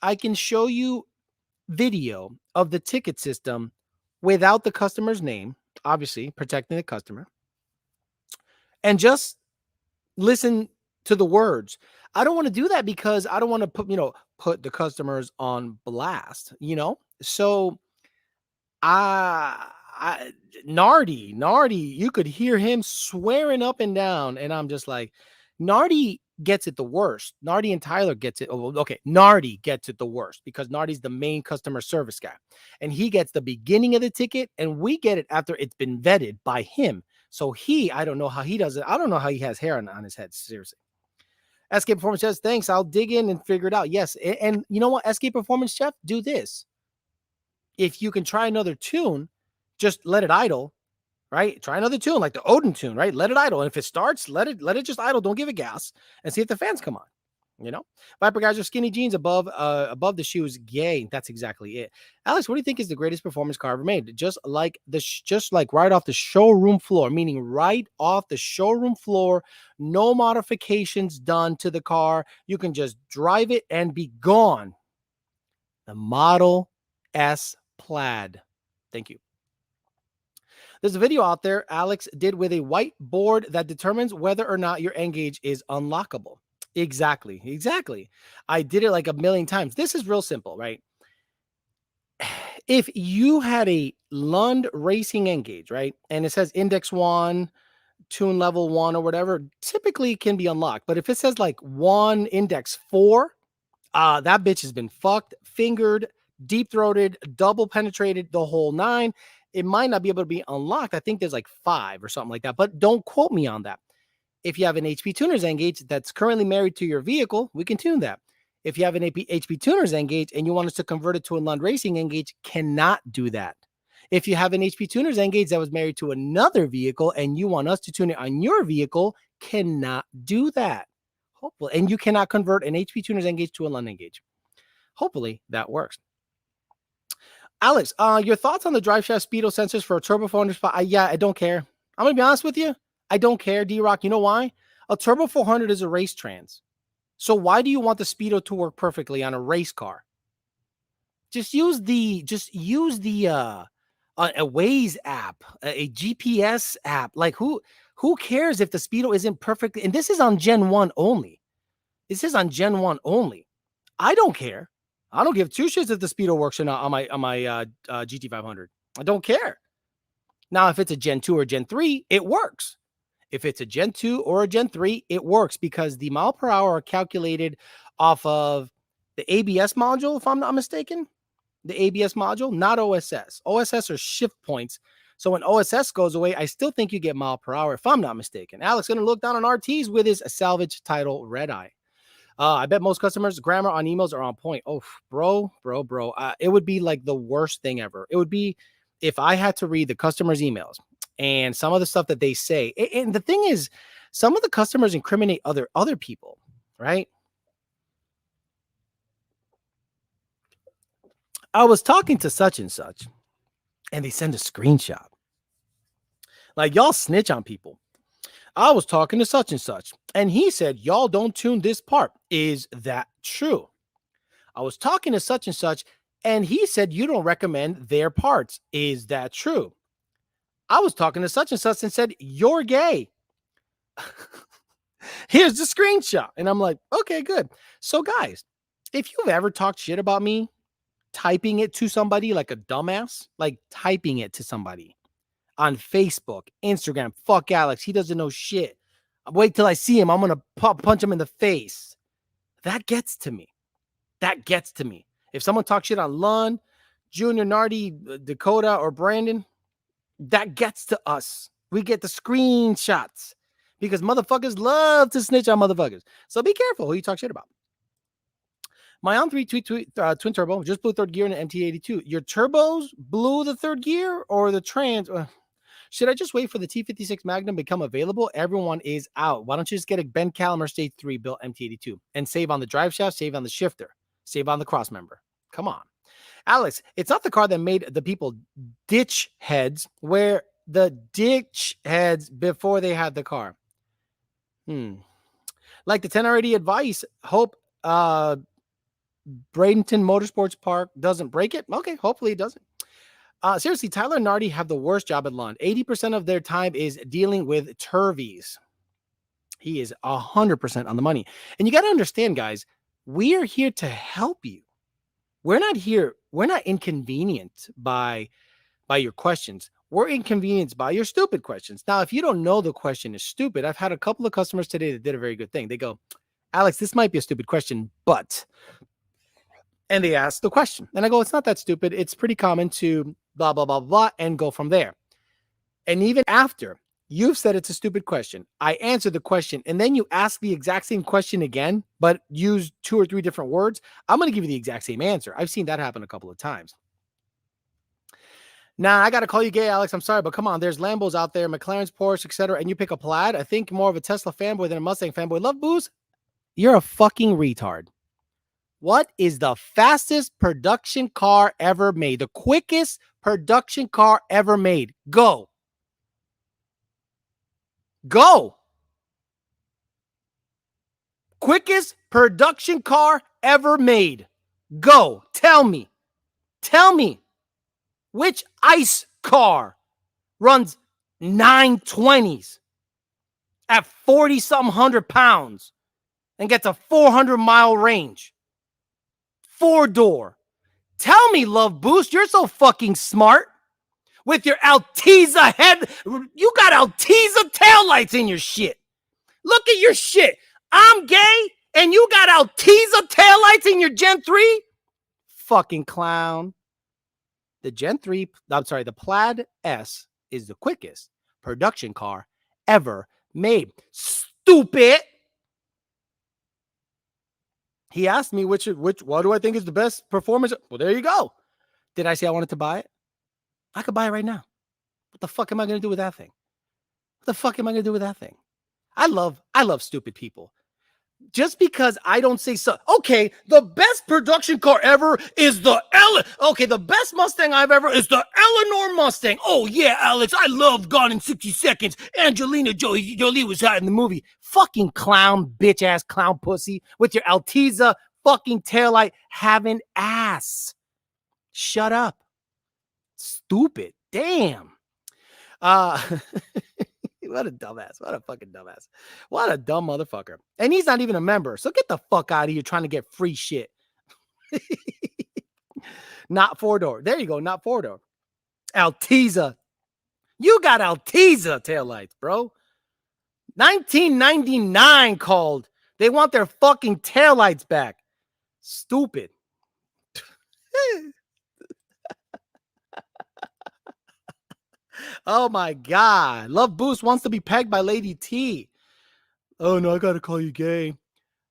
Speaker 1: I can show you video of the ticket system without the customer's name, obviously protecting the customer, and just listen to the words. I don't want to do that because I don't want to put the customers on blast, So Nardi, you could hear him swearing up and down, and I'm just like, Nardi gets it the worst. Nardi and Tyler gets it. Oh, okay, Nardi gets it the worst because Nardi's the main customer service guy, and he gets the beginning of the ticket, and we get it after it's been vetted by him. So I don't know how he does it. I don't know how he has hair on his head. Seriously. SK Performance says, thanks. I'll dig in and figure it out. Yes. And you know what? SK Performance Chef, do this. If you can try another tune, just let it idle, right? Try another tune, like the Odin tune, right? Let it idle. And if it starts, let it just idle. Don't give it gas and see if the fans come on. Viper guys are skinny jeans above the shoes. Gay. That's exactly it. Alex, what do you think is the greatest performance car ever made? Just like right off the showroom floor, meaning right off the showroom floor, no modifications done to the car. You can just drive it and be gone. The Model S Plaid. Thank you. There's a video out there Alex did with a whiteboard that determines whether or not your N gauge is unlockable. Exactly. I did it like a million times. This is real simple, right? If you had a Lund racing N gauge, right, and it says index 1, tune level 1 or whatever, typically it can be unlocked. But if it says like 1 index 4, that bitch has been fucked, fingered, deep-throated, double penetrated, the whole 9. It might not be able to be unlocked. I think there's like 5 or something like that, but don't quote me on that. If you have an HP Tuner's N-Gauge that's currently married to your vehicle, we can tune that. If you have an HP Tuner's N-Gauge and you want us to convert it to a Lund Racing N-Gauge, cannot do that. If you have an HP Tuner's N-Gauge that was married to another vehicle and you want us to tune it on your vehicle, cannot do that. Hopefully, and you cannot convert an HP Tuner's N-Gauge to a Lund N-Gauge. Hopefully that works. Alex, your thoughts on the drive shaft speedo sensors for a turbo 400 spot? Yeah, I don't care. I'm gonna be honest with you. I don't care, D-Rock. You know why? A turbo 400 is a race trans. So why do you want the speedo to work perfectly on a race car? Just use the a Waze app, a GPS app. Like who cares if the speedo isn't perfect? And this is on Gen 1 only. This is on Gen 1 only. I don't care. I don't give two shits if the speedo works or not on my GT500. I don't care. Now, if it's a Gen 2 or Gen 3, it works. If it's a Gen 2 or a Gen 3, it works because the mile per hour are calculated off of the ABS module, if I'm not mistaken. The ABS module, not OSS. OSS are shift points. So when OSS goes away, I still think you get mile per hour, if I'm not mistaken. Alex going to look down on RTs with his salvage title Red Eye. I bet most customers' grammar on emails are on point. Oh, bro. It would be like the worst thing ever. It would be if I had to read the customers' emails and some of the stuff that they say. And the thing is, some of the customers incriminate other people, right? I was talking to such and such, and they send a screenshot. Like, y'all snitch on people. I was talking to such and such, and he said, y'all don't tune this part. Is that true? I was talking to such and such, and he said, you don't recommend their parts. Is that true? I was talking to such and such and said, you're gay. Here's the screenshot. And I'm like, okay, good. So, guys, if you've ever talked shit about me, typing it to somebody like a dumbass, like typing it to somebody on Facebook, Instagram, fuck Alex, he doesn't know shit. Wait till I see him. I'm going to punch him in the face. That gets to me. That gets to me. If someone talks shit on Lund, Junior, Nardi, Dakota, or Brandon, that gets to us. We get the screenshots because motherfuckers love to snitch on motherfuckers. So be careful who you talk shit about. My on 3 twin turbo just blew third gear in an MT82. Your turbos blew the third gear or the trans? Should I just wait for the T56 Magnum become available? Everyone is out. Why don't you just get a Ben Calamer Stage 3 built MT82 and save on the drive shaft, save on the shifter, save on the cross member? Come on. Alex, it's not the car that made the people ditch heads where the ditch heads before they had the car. Like the 10R80 advice, hope Bradenton Motorsports Park doesn't break it. Okay, hopefully it doesn't. Seriously, Tyler and Nardi have the worst job at Lund. 80% of their time is dealing with turvies. He is 100% on the money. And you got to understand, guys, we are here to help you. We're not inconvenienced by your questions. We're inconvenienced by your stupid questions. Now, if you don't know the question is stupid, I've had a couple of customers today that did a very good thing. They go, Alex, this might be a stupid question, but... And they ask the question. And I go, it's not that stupid. It's pretty common to blah, blah, blah, blah, and go from there. And even after you've said it's a stupid question, I answer the question, and then you ask the exact same question again, but use 2 or 3 different words, I'm going to give you the exact same answer. I've seen that happen a couple of times. Nah, I got to call you gay, Alex. I'm sorry, but come on. There's Lambos out there, McLaren's, Porsche, etc., and you pick a Plaid. I think more of a Tesla fanboy than a Mustang fanboy. Love booze? You're a fucking retard. What is the fastest production car ever made? The quickest production car ever made? Go. Go. Quickest production car ever made. Go. Tell me. Tell me. Which ICE car runs 920s at 40-something hundred pounds and gets a 400-mile range? 4-door. Tell me, Love Boost, you're so fucking smart. With your Altiza head, you got Altiza taillights in your shit. Look at your shit. I'm gay, and you got Altiza taillights in your Gen 3? Fucking clown. The Plaid S is the quickest production car ever made. Stupid. He asked me what do I think is the best performance? Well, there you go. Did I say I wanted to buy it? I could buy it right now. What the fuck am I going to do with that thing? What the fuck am I going to do with that thing? I love stupid people. Just because I don't say so. Okay, the best production car ever is the the best Mustang I've ever is the Eleanor Mustang. Oh yeah, Alex, I love Gone in 60 Seconds. Angelina Jolie was hot in the movie. Fucking clown, bitch ass clown pussy with your Altiza fucking taillight having ass. Shut up. Stupid. Damn. What a dumbass. What a fucking dumbass. What a dumb motherfucker. And he's not even a member. So get the fuck out of here trying to get free shit. Not four-door. There you go. Not four-door. Altiza. You got Altiza taillights, bro. 1999 called. They want their fucking taillights back. Stupid. Oh my God. Love Boost wants to be pegged by Lady T. Oh no, I gotta call you gay.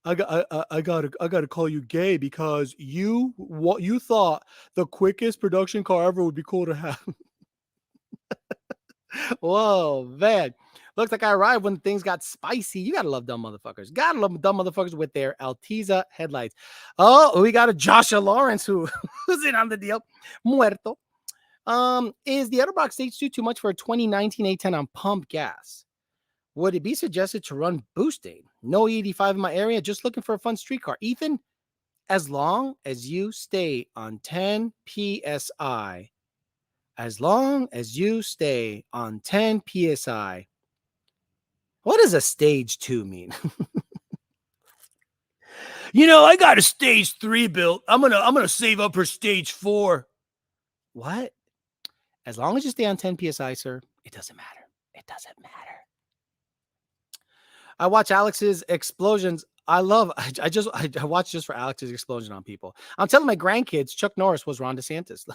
Speaker 1: I gotta call you gay because you thought the quickest production car ever would be cool to have. Whoa, man. Looks like I arrived when things got spicy. You gotta love dumb motherfuckers. Gotta love dumb motherfuckers with their Altiza headlights. Oh, we got a Joshua Lawrence who's in on the deal. Muerto. Is the Etterbox Stage 2 too much for a 2019 A10 on pump gas? Would it be suggested to run boosting? No E85 in my area, just looking for a fun street car. Ethan, as long as you stay on 10 PSI, as long as you stay on 10 PSI, what does a stage 2 mean? I got a stage 3 built. I'm gonna save up for stage 4. What? As long as you stay on 10 PSI, sir, it doesn't matter. It doesn't matter. I watch Alex's explosions. I watch just for Alex's explosion on people. I'm telling my grandkids Chuck Norris was Ron DeSantis.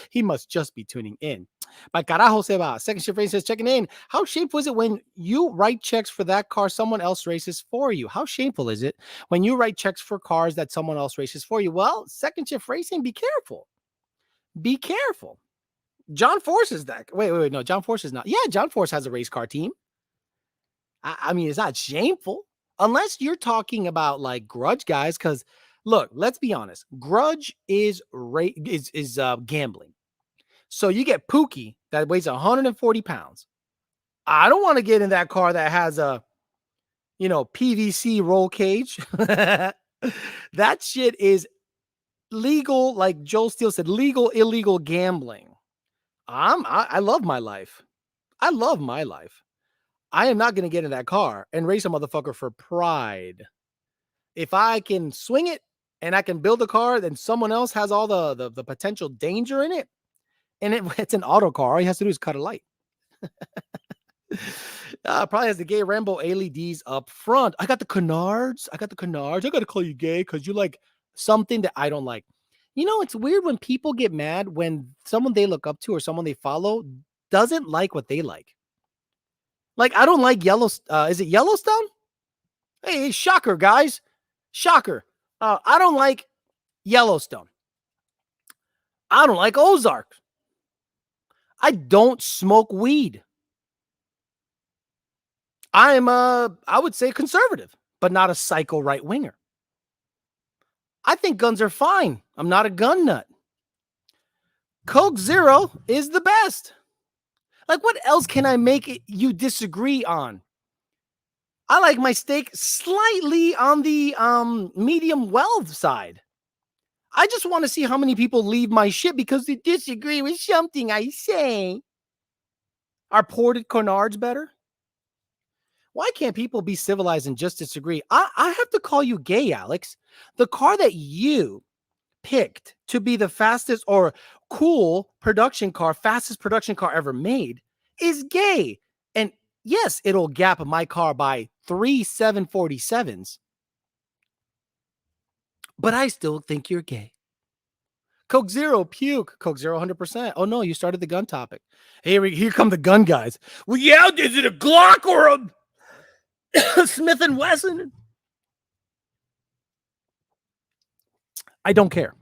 Speaker 1: he must just be tuning in. By carajo se va. Second Shift Race says, checking in. How shameful is it when you write checks for that car someone else races for you? How shameful is it when you write checks for cars that someone else races for you? Well, Second Shift Racing, be careful. Be careful. John Force is that. Wait. No, John Force is not. Yeah, John Force has a race car team. I mean, it's not shameful unless you're talking about like grudge guys. Because look, let's be honest. Grudge is gambling. So you get Pookie that weighs 140 pounds. I don't want to get in that car that has a, PVC roll cage. That shit is legal. Like Joel Steele said, legal, illegal gambling. I love my life. I love my life. I am not going to get in that car and race a motherfucker for pride. If I can swing it and I can build a car, then someone else has all the potential danger in it. And it's an auto car. All he has to do is cut a light. Probably has the gay Rambo LEDs up front. I got the canards. I got to call you gay because you like something that I don't like. It's weird when people get mad when someone they look up to or someone they follow doesn't like what they like. Like, I don't like is it Yellowstone? Hey, shocker, guys. Shocker. I don't like Yellowstone. I don't like Ozark. I don't smoke weed. I am I would say conservative, but not a psycho right winger. I think guns are fine. I'm not a gun nut. Coke Zero is the best. Like, what else can I make you disagree on? I like my steak slightly on the medium well side. I just want to see how many people leave my shit because they disagree with something I say. Are ported canards better? Why can't people be civilized and just disagree? I have to call you gay, Alex. The car that you picked to be the fastest or cool production car, fastest production car ever made is gay. And yes, it'll gap my car by 3 747s. But I still think you're gay. Coke Zero, puke. Coke Zero, 100%. Oh no, you started the gun topic. Here come the gun guys. Well, yeah, is it a Glock or a Smith & Wesson? I don't care.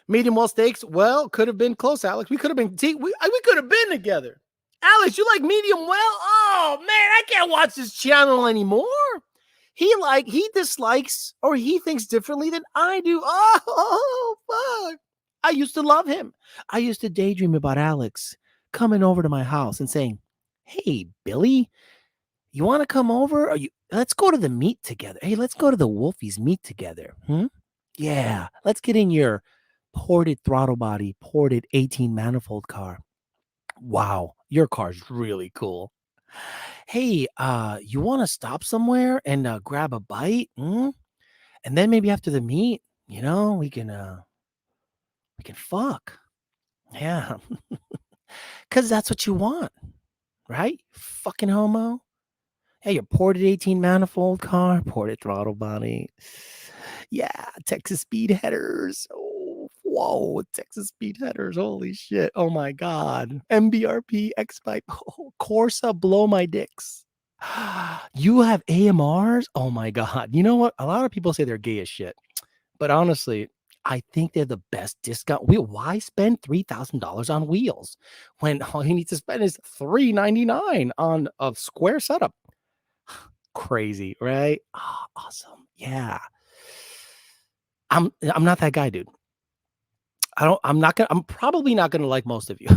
Speaker 1: Medium well steaks. Well, could have been close, Alex. We could have been. We could have been together. Alex, you like medium well? Oh man, I can't watch this channel anymore. he dislikes or he thinks differently than I do. Oh, fuck. I used to love him. I used to daydream about Alex coming over to my house and saying, "Hey, Billy, you want to come over? Or you let's go to the meet together. Hey, let's go to the Wolfies meet together. Hmm? Yeah, let's get in your ported throttle body, ported 18 manifold car. Wow, your car's really cool. Hey, you want to stop somewhere and grab a bite? Hmm? And then maybe after the meet, we can fuck. Yeah, cuz that's what you want, right? Fucking homo. Hey, your ported 18 manifold car, ported throttle body. Yeah, Texas speed headers. Oh, whoa, Texas speed headers. Holy shit. Oh my god. MBRP X pipe. Oh, Corsa blow my dicks. You have AMRs? Oh my god. You know what? A lot of people say they're gay as shit. But honestly, I think they're the best discount wheel. Why spend $3,000 on wheels when all you need to spend is $399 on a square setup? Crazy, right? Oh, awesome. Yeah. I'm not that guy, dude. I'm probably not gonna like most of you.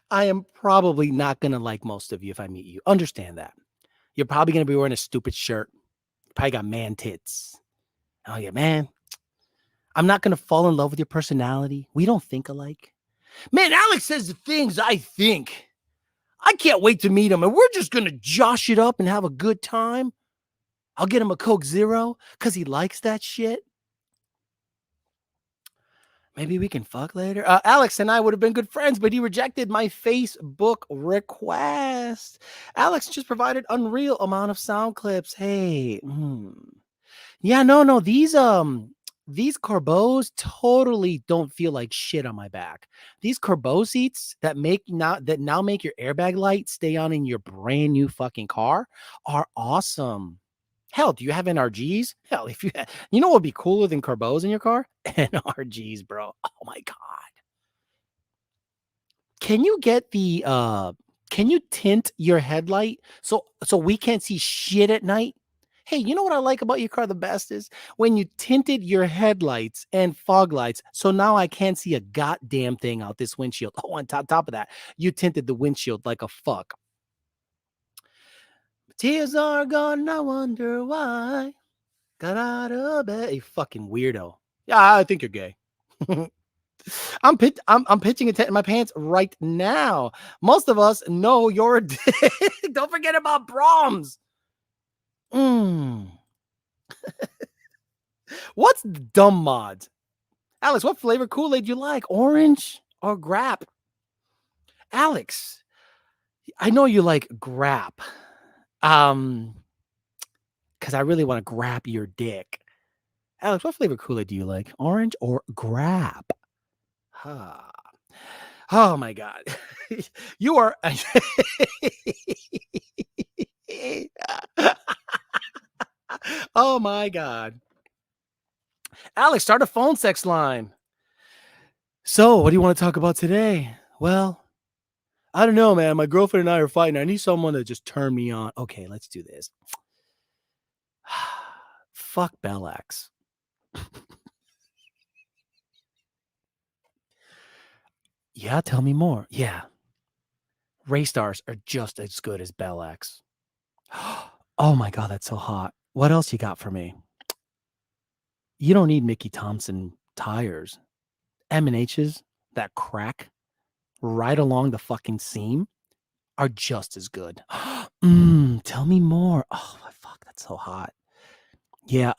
Speaker 1: I am probably not gonna like most of you if I meet you. Understand that. You're probably gonna be wearing a stupid shirt. You probably got man tits. Oh yeah, man. I'm not gonna fall in love with your personality. We don't think alike. Man, Alex says the things I think. I can't wait to meet him, and we're just gonna josh it up and have a good time. I'll get him a Coke Zero because he likes that shit. Maybe we can fuck later. Alex and I would have been good friends, but he rejected my Facebook request. Alex just provided unreal amount of sound clips. Hey, yeah, no, these Corbeaus totally don't feel like shit on my back. These Corbeau seats that now make your airbag light stay on in your brand new fucking car are awesome. Hell, do you have NRGs? Hell, if you know what would be cooler than Corbeaus in your car? NRGs, bro. Oh my god. Can you get can you tint your headlight so we can't see shit at night? Hey, you know what I like about your car the best is when you tinted your headlights and fog lights, so now I can't see a goddamn thing out this windshield. Oh, on top of that, you tinted the windshield like a fuck. Tears are gone, I wonder why. Got out of bed. You fucking weirdo. Yeah, I think you're gay. I'm pitching a tent in my pants right now. Most of us know you're a dick. Don't forget about Brahms. Mm. What's dumb mods? Alex, what flavor Kool-Aid you like? Orange or grap? Alex, I know you like grap. Because I really want to grab your dick. Alex, what flavor Kool-Aid do you like? Orange or grap? Huh. Oh my god. You are Oh my god. Alex, start a phone sex line. So, what do you want to talk about today? Well, I don't know, man. My girlfriend and I are fighting. I need someone to just turn me on. Okay, let's do this. Fuck Bellax. Yeah, tell me more. Yeah. Ray stars are just as good as Bellax. Oh my god, that's so hot. What else you got for me? You don't need Mickey Thompson tires. M&H's that crack right along the fucking seam are just as good. Tell me more. Oh my fuck, that's so hot. Yeah,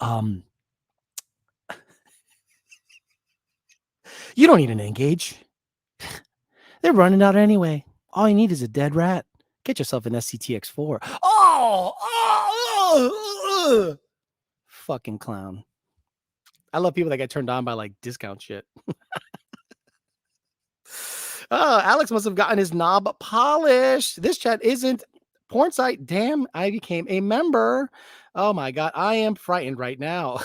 Speaker 1: you don't need an engage. They're running out anyway. All you need is a dead rat. Get yourself an SCTX4. Fucking clown. I love people that get turned on by like discount shit. Oh, Alex must have gotten his knob polished. This chat isn't porn site. Damn, I became a member. Oh my god, I am frightened right now.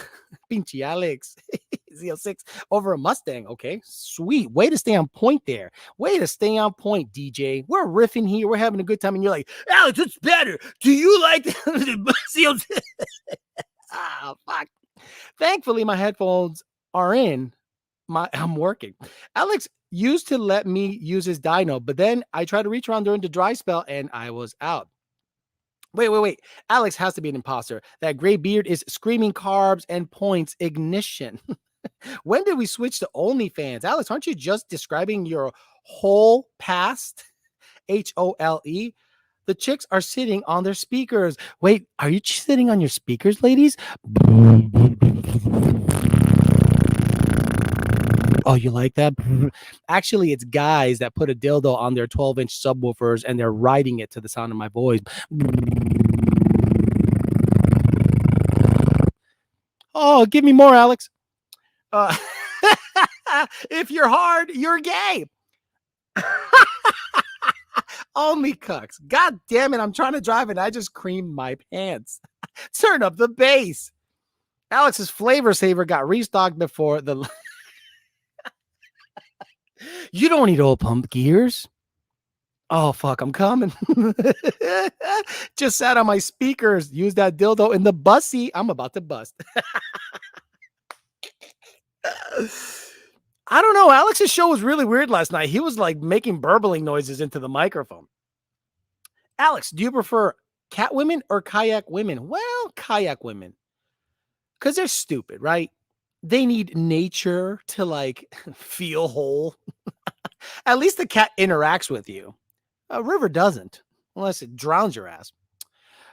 Speaker 1: Pinchy Alex. Z06 over a Mustang. Okay, sweet. Way to stay on point there. Way to stay on point, DJ. We're riffing here. We're having a good time. And you're like, Alex, it's better. Do you like the Z06? Ah, fuck. Thankfully, my headphones are in. I'm working. Alex used to let me use his dyno, but then I tried to reach around during the dry spell and I was out. Wait. Alex has to be an imposter. That gray beard is screaming carbs and points ignition. When did we switch to OnlyFans? Alex, aren't you just describing your whole past? HOLE. The chicks are sitting on their speakers. Wait, are you sitting on your speakers, ladies? Oh, you like that? Actually, it's guys that put a dildo on their 12-inch subwoofers and they're riding it to the sound of my voice. Oh, give me more, Alex. If you're hard, you're gay. Only cucks. God damn it. I'm trying to drive and I just creamed my pants. Turn up the bass. Alex's Flavor Saver got restocked before the... You don't need oil pump gears. Oh, fuck, I'm coming. Just sat on my speakers. Use that dildo in the bussy. I'm about to bust. I don't know. Alex's show was really weird last night. He was like making burbling noises into the microphone. Alex, do you prefer cat women or kayak women? Well, kayak women. Because they're stupid, right? They need nature to like feel whole. At least the cat interacts with you. A river doesn't, unless it drowns your ass.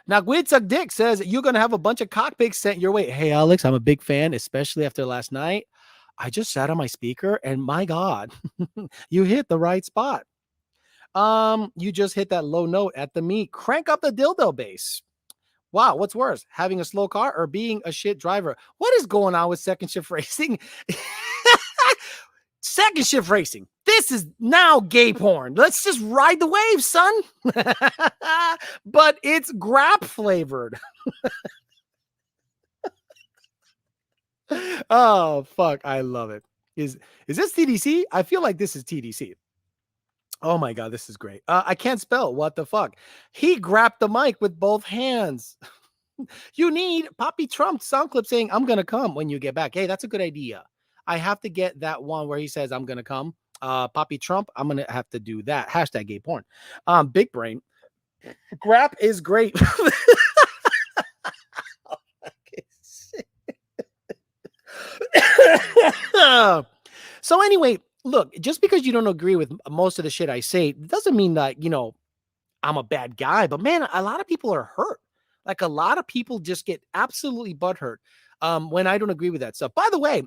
Speaker 1: Now, Gwidsuck Dick says you're going to have a bunch of cockpits sent your way. Hey, Alex, I'm a big fan, especially after last night. I just sat on my speaker and my God, you hit the right spot. You just hit that low note at the meet. Crank up the dildo bass. Wow, what's worse, having a slow car or being a shit driver? What is going on with second shift racing? Second shift racing. This is now gay porn. Let's just ride the wave, son. But it's grap flavored. Oh, fuck. I love it. Is this TDC? I feel like this is TDC. Oh my God, this is great. I can't spell. What the fuck? He grabbed the mic with both hands. You need Poppy Trump sound clip saying, I'm going to come when you get back. Hey, that's a good idea. I have to get that one where he says, I'm going to come. Poppy Trump, I'm going to have to do that. Hashtag gay porn. Big brain. Grap is great. So anyway, look, just because you don't agree with most of the shit I say, doesn't mean that, you know, I'm a bad guy. But man, a lot of people are hurt. Like a lot of people just get absolutely butthurt when I don't agree with that stuff. By the way,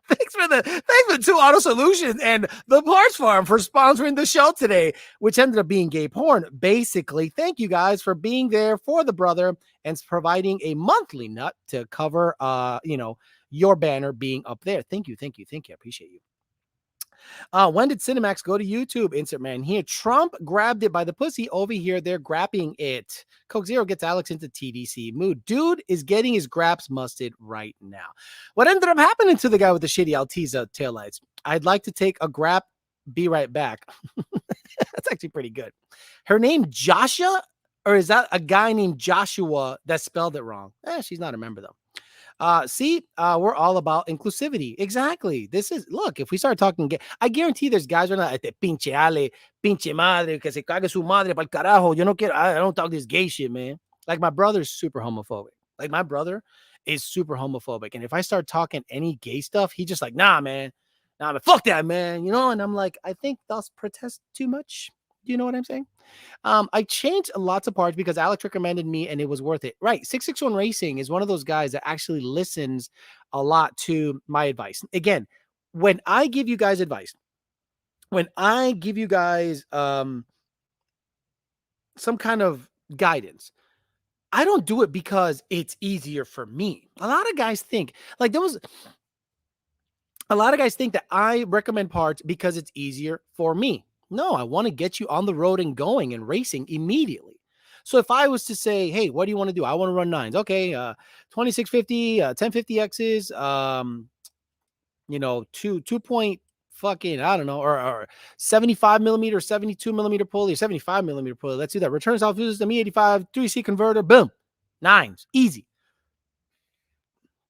Speaker 1: thanks for the 2 Auto Solutions and the Parts Farm for sponsoring the show today, which ended up being gay porn. Basically, thank you guys for being there for the brother and providing a monthly nut to cover, you know, your banner being up there. Thank you. I appreciate you. When did Cinemax go to YouTube? Insert man here. Trump grabbed it by the pussy. Over here, they're grabbing it. Coke Zero gets Alex into TDC mood. Dude is getting his graps musted right now. What ended up happening to the guy with the shitty Altiza taillights? I'd like to take a grab. Be right back. That's actually pretty good. Her name Joshua? Or is that a guy named Joshua that spelled it wrong? She's not a member though. We're all about inclusivity. Exactly. This is, look, if we start talking gay, I guarantee there's guys right now, pinche Ale, pinche madre, que se cague su madre pa'l carajo. I don't talk this gay shit, man. Like my brother's super homophobic. Like my brother is super homophobic. And if I start talking any gay stuff, he just like, nah, man, fuck that, man. You know? And I'm like, I think they'll protest too much. Do you know what I'm saying? I changed lots of parts because Alex recommended me and it was worth it. Right. 661 Racing is one of those guys that actually listens a lot to my advice. Again, when I give you guys advice, when I give you guys some kind of guidance, I don't do it because it's easier for me. A lot of guys think like a lot of guys think that I recommend parts because it's easier for me. No, I want to get you on the road and going and racing immediately. So if I was to say, hey, what do you want to do? I want to run 9s. Okay, 2650, 1050Xs, two point fucking, I don't know, or 75 millimeter, 72 millimeter pulley, 75 millimeter pulley. Let's do that. Return South fuel system, E85, 3C converter, boom, nines, easy.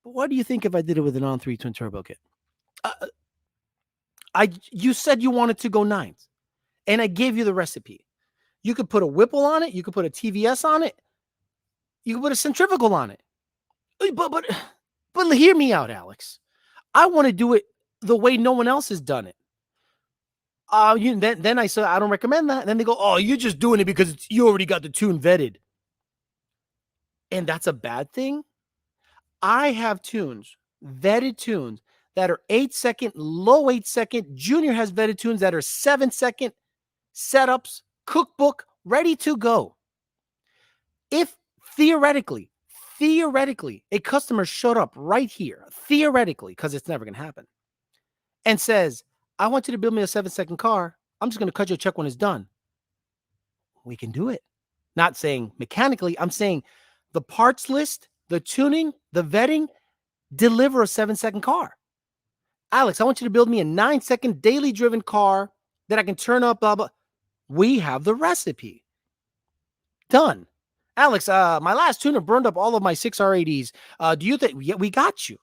Speaker 1: But what do you think if I did it with an on 3 twin turbo kit? You said you wanted to go nines, and I gave you the recipe. You could put a Whipple on it. You could put a TVS on it. You could put a centrifugal on it. But hear me out, Alex. I want to do it the way no one else has done it. Then I said I don't recommend that. And then they go, "Oh, you're just doing it because you already got the tune vetted," and that's a bad thing. I have tunes, vetted tunes that are 8-second, low 8-second. Junior has vetted tunes that are 7-second setups, cookbook, ready to go. If theoretically, a customer showed up right here, theoretically, because it's never going to happen, and says, I want you to build me a 7-second car. I'm just going to cut you a check when it's done. We can do it. Not saying mechanically. I'm saying the parts list, the tuning, the vetting, deliver a 7-second car. Alex, I want you to build me a 9-second daily driven car that I can turn up, blah, blah. We have the recipe. Done. Alex, my last tuner burned up all of my 6R80s. Do you think? Yeah, we got you.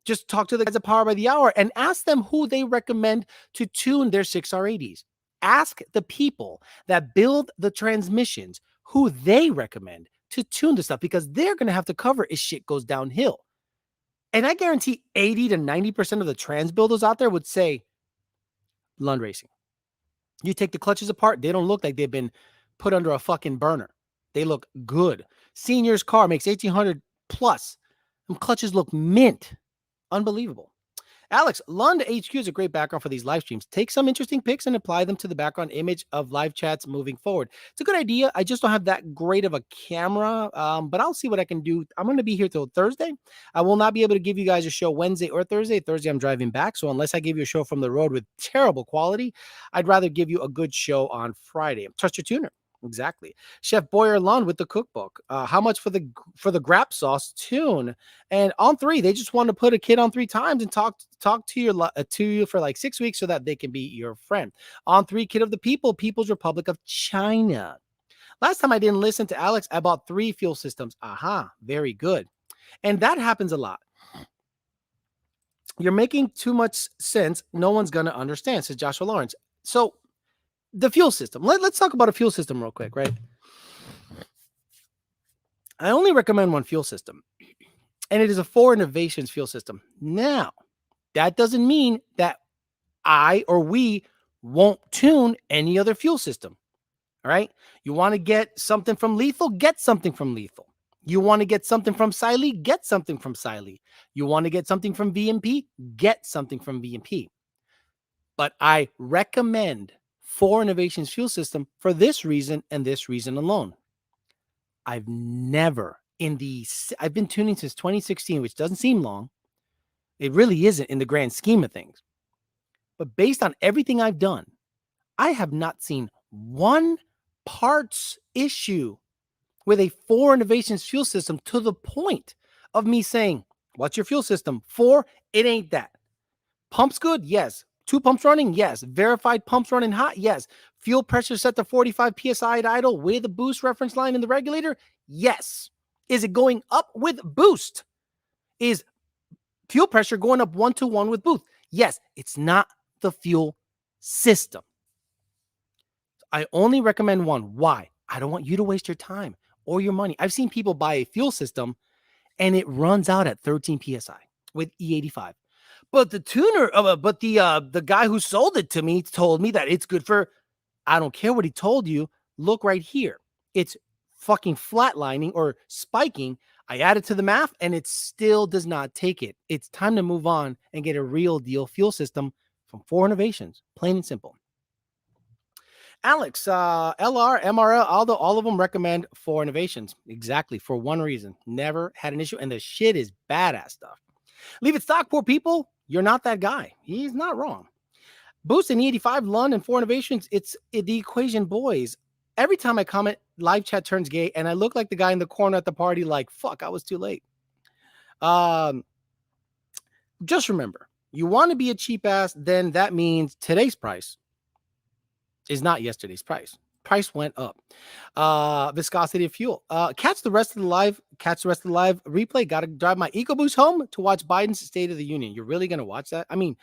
Speaker 1: Just talk to the guys at Power by the Hour and ask them who they recommend to tune their 6R80s. Ask the people that build the transmissions who they recommend to tune the stuff, because they're going to have to cover if shit goes downhill. And I guarantee 80 to 90% of the trans builders out there would say, Lund Racing. You take the clutches apart, they don't look like they've been put under a fucking burner. They look good. Senior's car makes 1,800 plus. Them clutches look mint. Unbelievable. Alex, Lund HQ is a great background for these live streams. Take some interesting pics and apply them to the background image of live chats moving forward. It's a good idea. I just don't have that great of a camera, but I'll see what I can do. I'm going to be here till Thursday. I will not be able to give you guys a show Wednesday or Thursday. Thursday, I'm driving back. So unless I give you a show from the road with terrible quality, I'd rather give you a good show on Friday. Trust your tuner. Exactly. Chef Boyer Lund with the cookbook. How much for the grap sauce tune? And on 3, they just want to put a kid on 3 times and talk to you for like 6 weeks so that they can be your friend. On 3, kid of the people, People's Republic of China. Last time I didn't listen to Alex, I bought 3 fuel systems. Aha, very good. And that happens a lot. You're making too much sense. No one's going to understand, says Joshua Lawrence. So the fuel system. Let's talk about a fuel system real quick, right? I only recommend one fuel system, and it is a 4 Innovations fuel system. Now, that doesn't mean that I or we won't tune any other fuel system. All right? You want to get something from Lethal? Get something from Lethal. You want to get something from Siley? Get something from Siley. You want to get something from VMP? Get something from VMP. But I recommend 4 Innovations fuel system for this reason and this reason alone. I've been tuning since 2016, which doesn't seem long. It really isn't in the grand scheme of things. But based on everything I've done, I have not seen one parts issue with a 4 Innovations fuel system to the point of me saying, what's your fuel system? 4, it ain't that. Pumps good? Yes. 2 pumps running? Yes. Verified pumps running hot? Yes. Fuel pressure set to 45 PSI at idle with a boost reference line in the regulator? Yes. Is it going up with boost? Is fuel pressure going up 1-to-1 with boost? Yes. It's not the fuel system. I only recommend one. Why? I don't want you to waste your time or your money. I've seen people buy a fuel system and it runs out at 13 PSI with E85. But the tuner, the guy who sold it to me told me that it's good for, I don't care what he told you. Look right here. It's fucking flatlining or spiking. I added to the math and it still does not take it. It's time to move on and get a real deal fuel system from 4 Innovations. Plain and simple. Alex, LR, MRL, all of them recommend 4 Innovations. Exactly. For one reason. Never had an issue. And the shit is badass stuff. Leave it stock, poor people. You're not that guy. He's not wrong. Boost in E85, Lund, and 4 Innovations. It's the equation, boys. Every time I comment, live chat turns gay, and I look like the guy in the corner at the party like, fuck, I was too late. Just remember, you want to be a cheap ass, then that means today's price is not yesterday's price. Price went up. Viscosity of fuel. Catch the rest of the live replay. Got to drive my EcoBoost home to watch Biden's State of the Union. You're really going to watch that? I mean,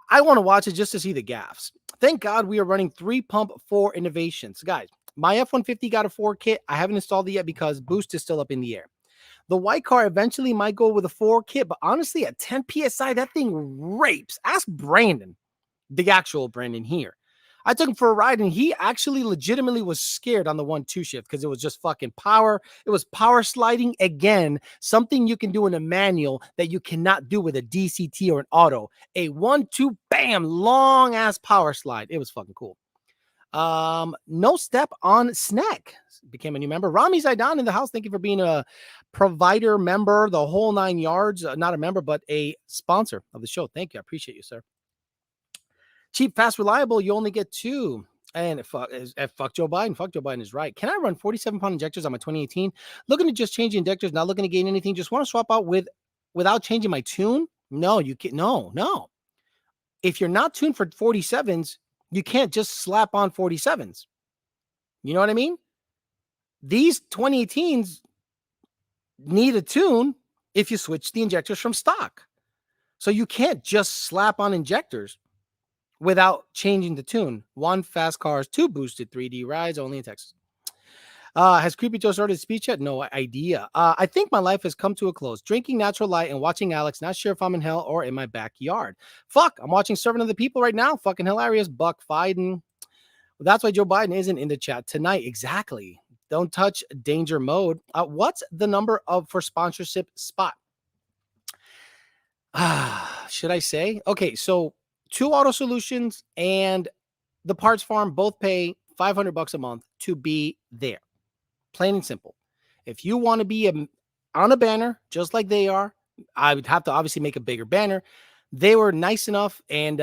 Speaker 1: I want to watch it just to see the gaffes. Thank God we are running 3-pump 4 innovations. Guys, my F-150 got a 4 kit. I haven't installed it yet because boost is still up in the air. The white car eventually might go with a 4 kit, but honestly, at 10 PSI, that thing rapes. Ask Brandon, the actual Brandon here. I took him for a ride, and he actually legitimately was scared on the 1-2 shift because it was just fucking power. It was power sliding again, something you can do in a manual that you cannot do with a DCT or an auto. A 1-2, bam, long ass power slide. It was fucking cool. No step on snack. Became a new member. Rami Zaidan in the house. Thank you for being a provider member, the whole 9 yards. Not a member, but a sponsor of the show. Thank you. I appreciate you, sir. Cheap, fast, reliable. You only get 2. And fuck Joe Biden. Fuck Joe Biden is right. Can I run 47-pound injectors on my 2018? Looking to just change the injectors, not looking to gain anything. Just want to swap out without changing my tune? No, you can't. No. If you're not tuned for 47s, you can't just slap on 47s. You know what I mean? These 2018s need a tune if you switch the injectors from stock. So you can't just slap on injectors without changing the tune. 1 fast cars, 2 boosted 3D rides, only in Texas. Has Creepy Joe started speech yet? No idea. I think my life has come to a close. Drinking natural light and watching Alex. Not sure if I'm in hell or in my backyard. Fuck, I'm watching Servant of the People right now. Fucking hilarious. Buck Biden. That's why Joe Biden isn't in the chat tonight. Exactly. Don't touch danger mode. What's the number for sponsorship spot? Should I say? Okay, so 2 Auto Solutions and the Parts Farm both pay $500 a month to be there. Plain and simple. If you want to be on a banner just like they are, I would have to obviously make a bigger banner. They were nice enough and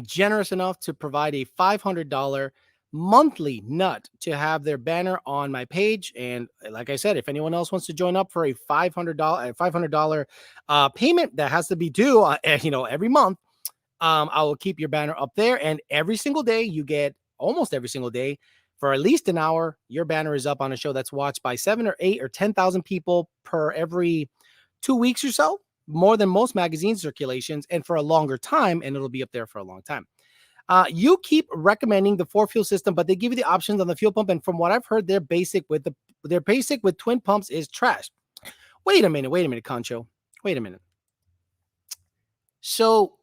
Speaker 1: generous enough to provide a $500 monthly nut to have their banner on my page. And like I said, if anyone else wants to join up for a $500 payment that has to be due, every month, I will keep your banner up there. And every single day, you get almost every single day for at least an hour, your banner is up on a show that's watched by 7 or 8 or 10,000 people per every 2 weeks or so, more than most magazine circulations, and for a longer time, and it'll be up there for a long time. You keep recommending the 4-fuel system, but they give you the options on the fuel pump, and from what I've heard, their basic with twin pumps is trash. Wait a minute, Concho. Wait a minute. So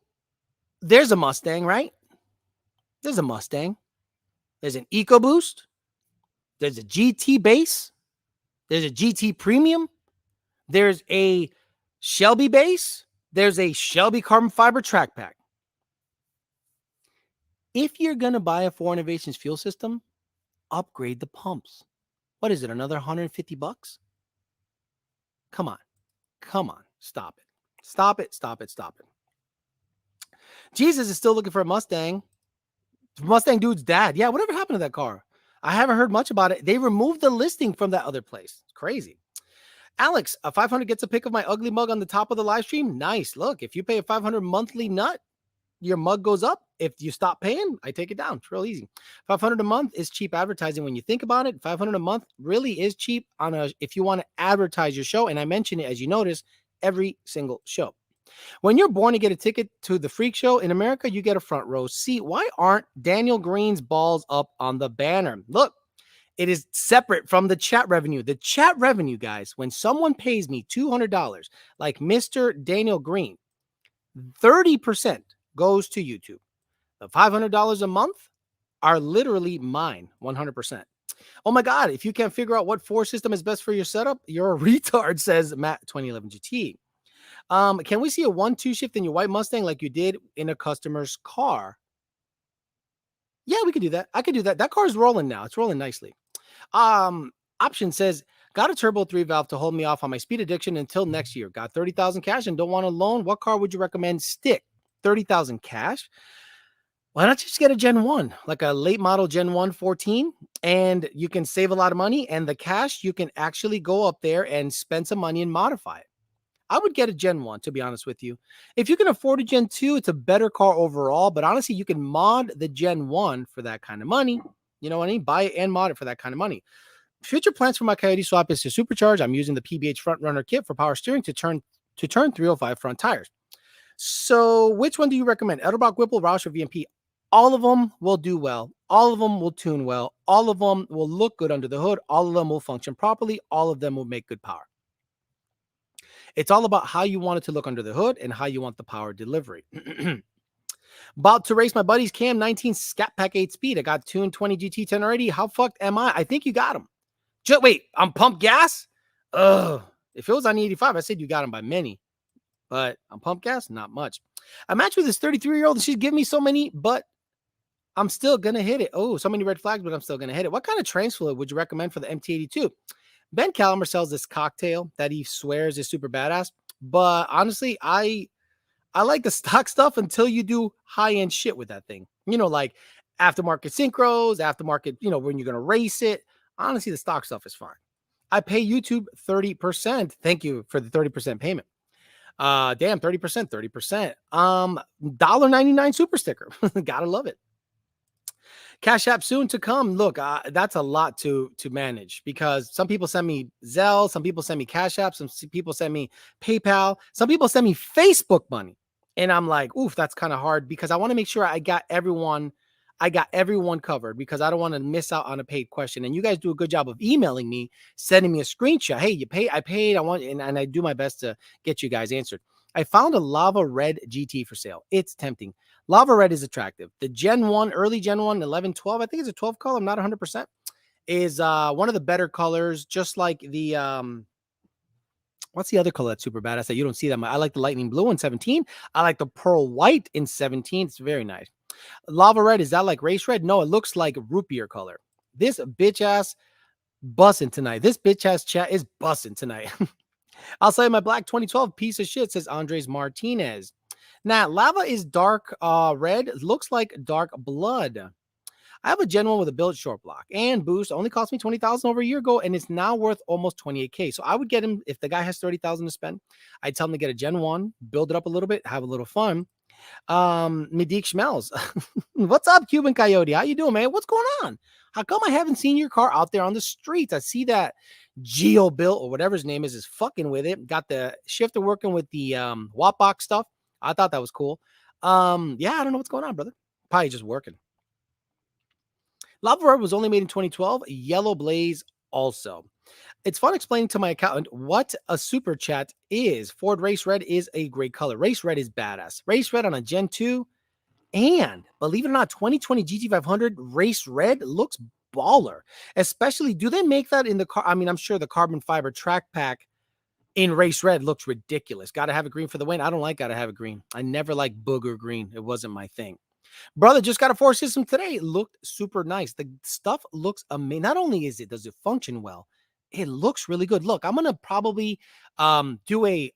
Speaker 1: there's a Mustang, right? There's a Mustang. There's an EcoBoost. There's a GT base. There's a GT Premium. There's a Shelby base. There's a Shelby carbon fiber track pack. If you're going to buy a 4 Innovations fuel system, upgrade the pumps. What is it, another $150? Come on. Stop it. Jesus is still looking for a Mustang. Mustang dude's dad. Yeah, whatever happened to that car? I haven't heard much about it. They removed the listing from that other place. It's crazy. Alex, a 500 gets a pic of my ugly mug on the top of the live stream. Nice. Look, if you pay a 500 monthly nut, your mug goes up. If you stop paying, I take it down. It's real easy. 500 a month is cheap advertising when you think about it. 500 a month really is cheap if you want to advertise your show. And I mention it, as you notice, every single show. When you're born to get a ticket to the freak show in America, you get a front row seat. Why aren't Daniel Green's balls up on the banner? Look, it is separate from the chat revenue. The chat revenue, guys, when someone pays me $200, like Mr. Daniel Green, 30% goes to YouTube. The $500 a month are literally mine, 100%. Oh my God, if you can't figure out what 4 system is best for your setup, you're a retard, says Matt 2011 GT. Can we see a 1-2 shift in your white Mustang like you did in a customer's car? Yeah, we could do that. I could do that. That car is rolling now. It's rolling nicely. Option says, got a turbo 3 valve to hold me off on my speed addiction until next year. Got 30,000 cash and don't want a loan. What car would you recommend stick? 30,000 cash? Why not just get a Gen 1, like a late model Gen 1 14, and you can save a lot of money, and the cash, you can actually go up there and spend some money and modify it. I would get a Gen 1, to be honest with you. If you can afford a Gen 2, it's a better car overall, but honestly, you can mod the Gen 1 for that kind of money. You know what I mean? Buy it and mod it for that kind of money. Future plans for my Coyote swap is to supercharge. I'm using the PBH front runner kit for power steering to turn 305 front tires. So, which one do you recommend? Edelbrock, Whipple, Roush, or VMP? All of them will do well. All of them will tune well. All of them will look good under the hood. All of them will function properly. All of them will make good power. It's all about how you want it to look under the hood and how you want the power delivery. About to race my buddy's Cam 19 Scat Pack 8 speed. I got tuned 20 GT10 already. How fucked am I? I think you got him. Wait, I'm pumped gas? Ugh. If it was on 85, I said you got him by many. But I'm pumped gas, not much. I matched with this 33-year-old and she's giving me so many, but I'm still going to hit it. Oh, so many red flags, but I'm still going to hit it. What kind of trans fluid would you recommend for the MT82? Ben Calamer sells this cocktail that he swears is super badass. But honestly, I like the stock stuff until you do high-end shit with that thing. You know, like aftermarket synchros, aftermarket, you know, when you're going to race it. Honestly, the stock stuff is fine. I pay YouTube 30%. Thank you for the 30% payment. Damn, 30%, 30%. $1.99 super sticker. Gotta love it. Cash App soon to come. Look, that's a lot to manage because some people send me Zelle, some people send me Cash App, some people send me PayPal, some people send me Facebook money. And I'm like, oof, that's kind of hard because I want to make sure I got everyone covered because I don't want to miss out on a paid question. And you guys do a good job of emailing me, sending me a screenshot. Hey, you pay, I paid, and I do my best to get you guys answered. I found a Lava Red GT for sale. It's tempting. Lava Red is attractive. The Gen 1, early Gen 1, 11, 12, I think it's a 12 color. I'm not 100%. Is one of the better colors, just like the, what's the other color that's super badass that you don't see that much? I like the lightning blue in 17. I like the pearl white in 17. It's very nice. Lava Red, is that like race red? No, it looks like root beer color. This bitch ass bussin' tonight. This bitch ass chat is bussin' tonight. I'll say my black 2012 piece of shit, says Andres Martinez. Now, lava is dark red. It looks like dark blood. I have a Gen 1 with a build short block and boost. Only cost me $20,000 over a year ago, and it's now worth almost $28K. So I would get him, if the guy has $30,000 to spend, I'd tell him to get a Gen 1, build it up a little bit, have a little fun. Medique Schmells. What's up, Cuban Coyote? How you doing, man? What's going on? How come I haven't seen your car out there on the streets? I see that Geo Bill or whatever his name is fucking with it. Got the shifter working with the Wattbox stuff. I thought that was cool. Yeah, I don't know what's going on, brother. Probably just working. Lava Red was only made in 2012. Yellow Blaze also. It's fun explaining to my accountant what a super chat is. Ford Race Red is a great color. Race Red is badass. Race Red on a Gen 2. And believe it or not, 2020 GT500 Race Red looks baller. Especially, do they make that in the car? I mean, I'm sure the carbon fiber track pack in Race Red looks ridiculous. Gotta have a green for the win. I don't like gotta have a green. I never liked booger green. It wasn't my thing. Brother, just got a 4 system today. It looked super nice. The stuff looks amazing. Not only does it function well, it looks really good. Look, I'm gonna probably do a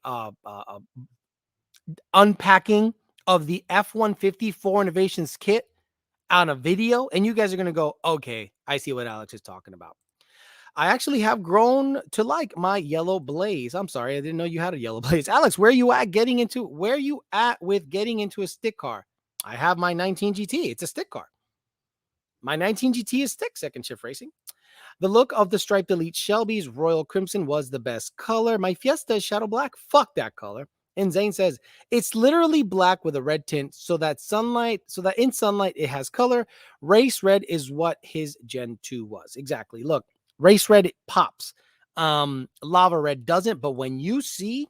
Speaker 1: unpacking of the F-150 4 Innovations kit on a video, and you guys are gonna go, okay, I see what Alex is talking about. I actually have grown to like my yellow Blaze. I'm sorry, I didn't know you had a yellow Blaze. Alex, where are you at with getting into a stick car? I have my 19 GT. It's a stick car. My 19 GT is stick, second shift racing. The look of the striped Elite Shelby's Royal Crimson was the best color. My Fiesta is shadow black. Fuck that color. And Zane says, it's literally black with a red tint so that in sunlight it has color. Race Red is what his Gen 2 was. Exactly. Look, Race Red pops. Lava Red doesn't, but when you see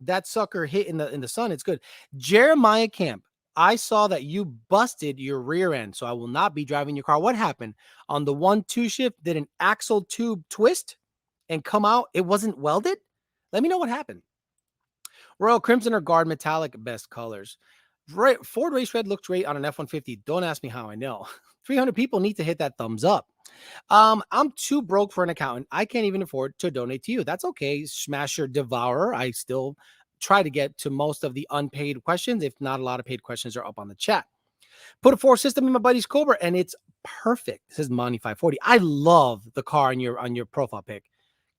Speaker 1: that sucker hit in the sun, it's good. Jeremiah Camp, I saw that you busted your rear end, so I will not be driving your car. What happened? On the 1-2 shift, did an axle tube twist and come out? It wasn't welded? Let me know what happened. Royal Crimson or Guard Metallic, best colors. Ford Race Red looked great on an F-150. Don't ask me how I know. 300 people need to hit that thumbs up. I'm too broke for an accountant. I can't even afford to donate to you. That's okay. Smasher Devourer. I still try to get to most of the unpaid questions. If not, a lot of paid questions are up on the chat. Put a 4 system in my buddy's Cobra and it's perfect. This is Monty 540. I love the car on your profile pic.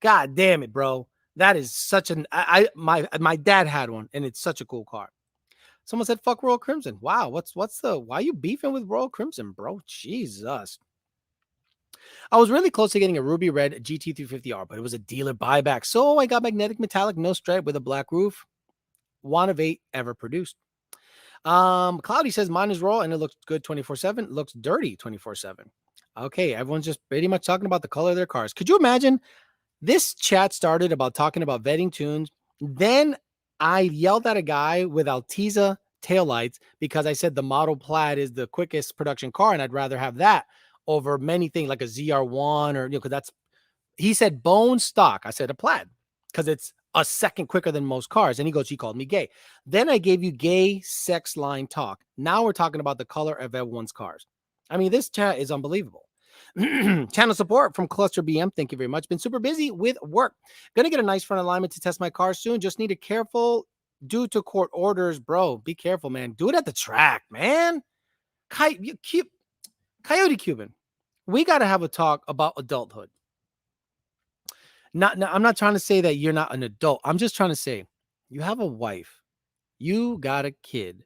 Speaker 1: God damn it, bro. That is such an my dad had one, and it's such a cool car. Someone said, "Fuck Royal Crimson." Wow, what's the why are you beefing with Royal Crimson, bro? Jesus. I was really close to getting a ruby red GT350R, but it was a dealer buyback. So I got magnetic metallic, no stripe with a black roof. One of 8 ever produced. Cloudy says mine is raw and it looks good 24/7. Looks dirty 24/7. Okay, everyone's just pretty much talking about the color of their cars. Could you imagine this chat started about talking about vetting tunes? Then I yelled at a guy with Altiza taillights because I said the model plaid is the quickest production car and I'd rather have that over many things like a ZR1 or because that's he said bone stock. I said a plaid because it's a second quicker than most cars. And he called me gay. Then I gave you gay sex line talk. Now we're talking about the color of everyone's cars. I mean, this chat is unbelievable. Channel support from Cluster BM. Thank you very much. Been super busy with work. Gonna get a nice front alignment to test my car soon. Just need a careful due to court orders, bro. Be careful, man. Do it at the track, man. Coyote Cuban. We got to have a talk about adulthood. I'm not trying to say that you're not an adult. I'm just trying to say you have a wife, you got a kid.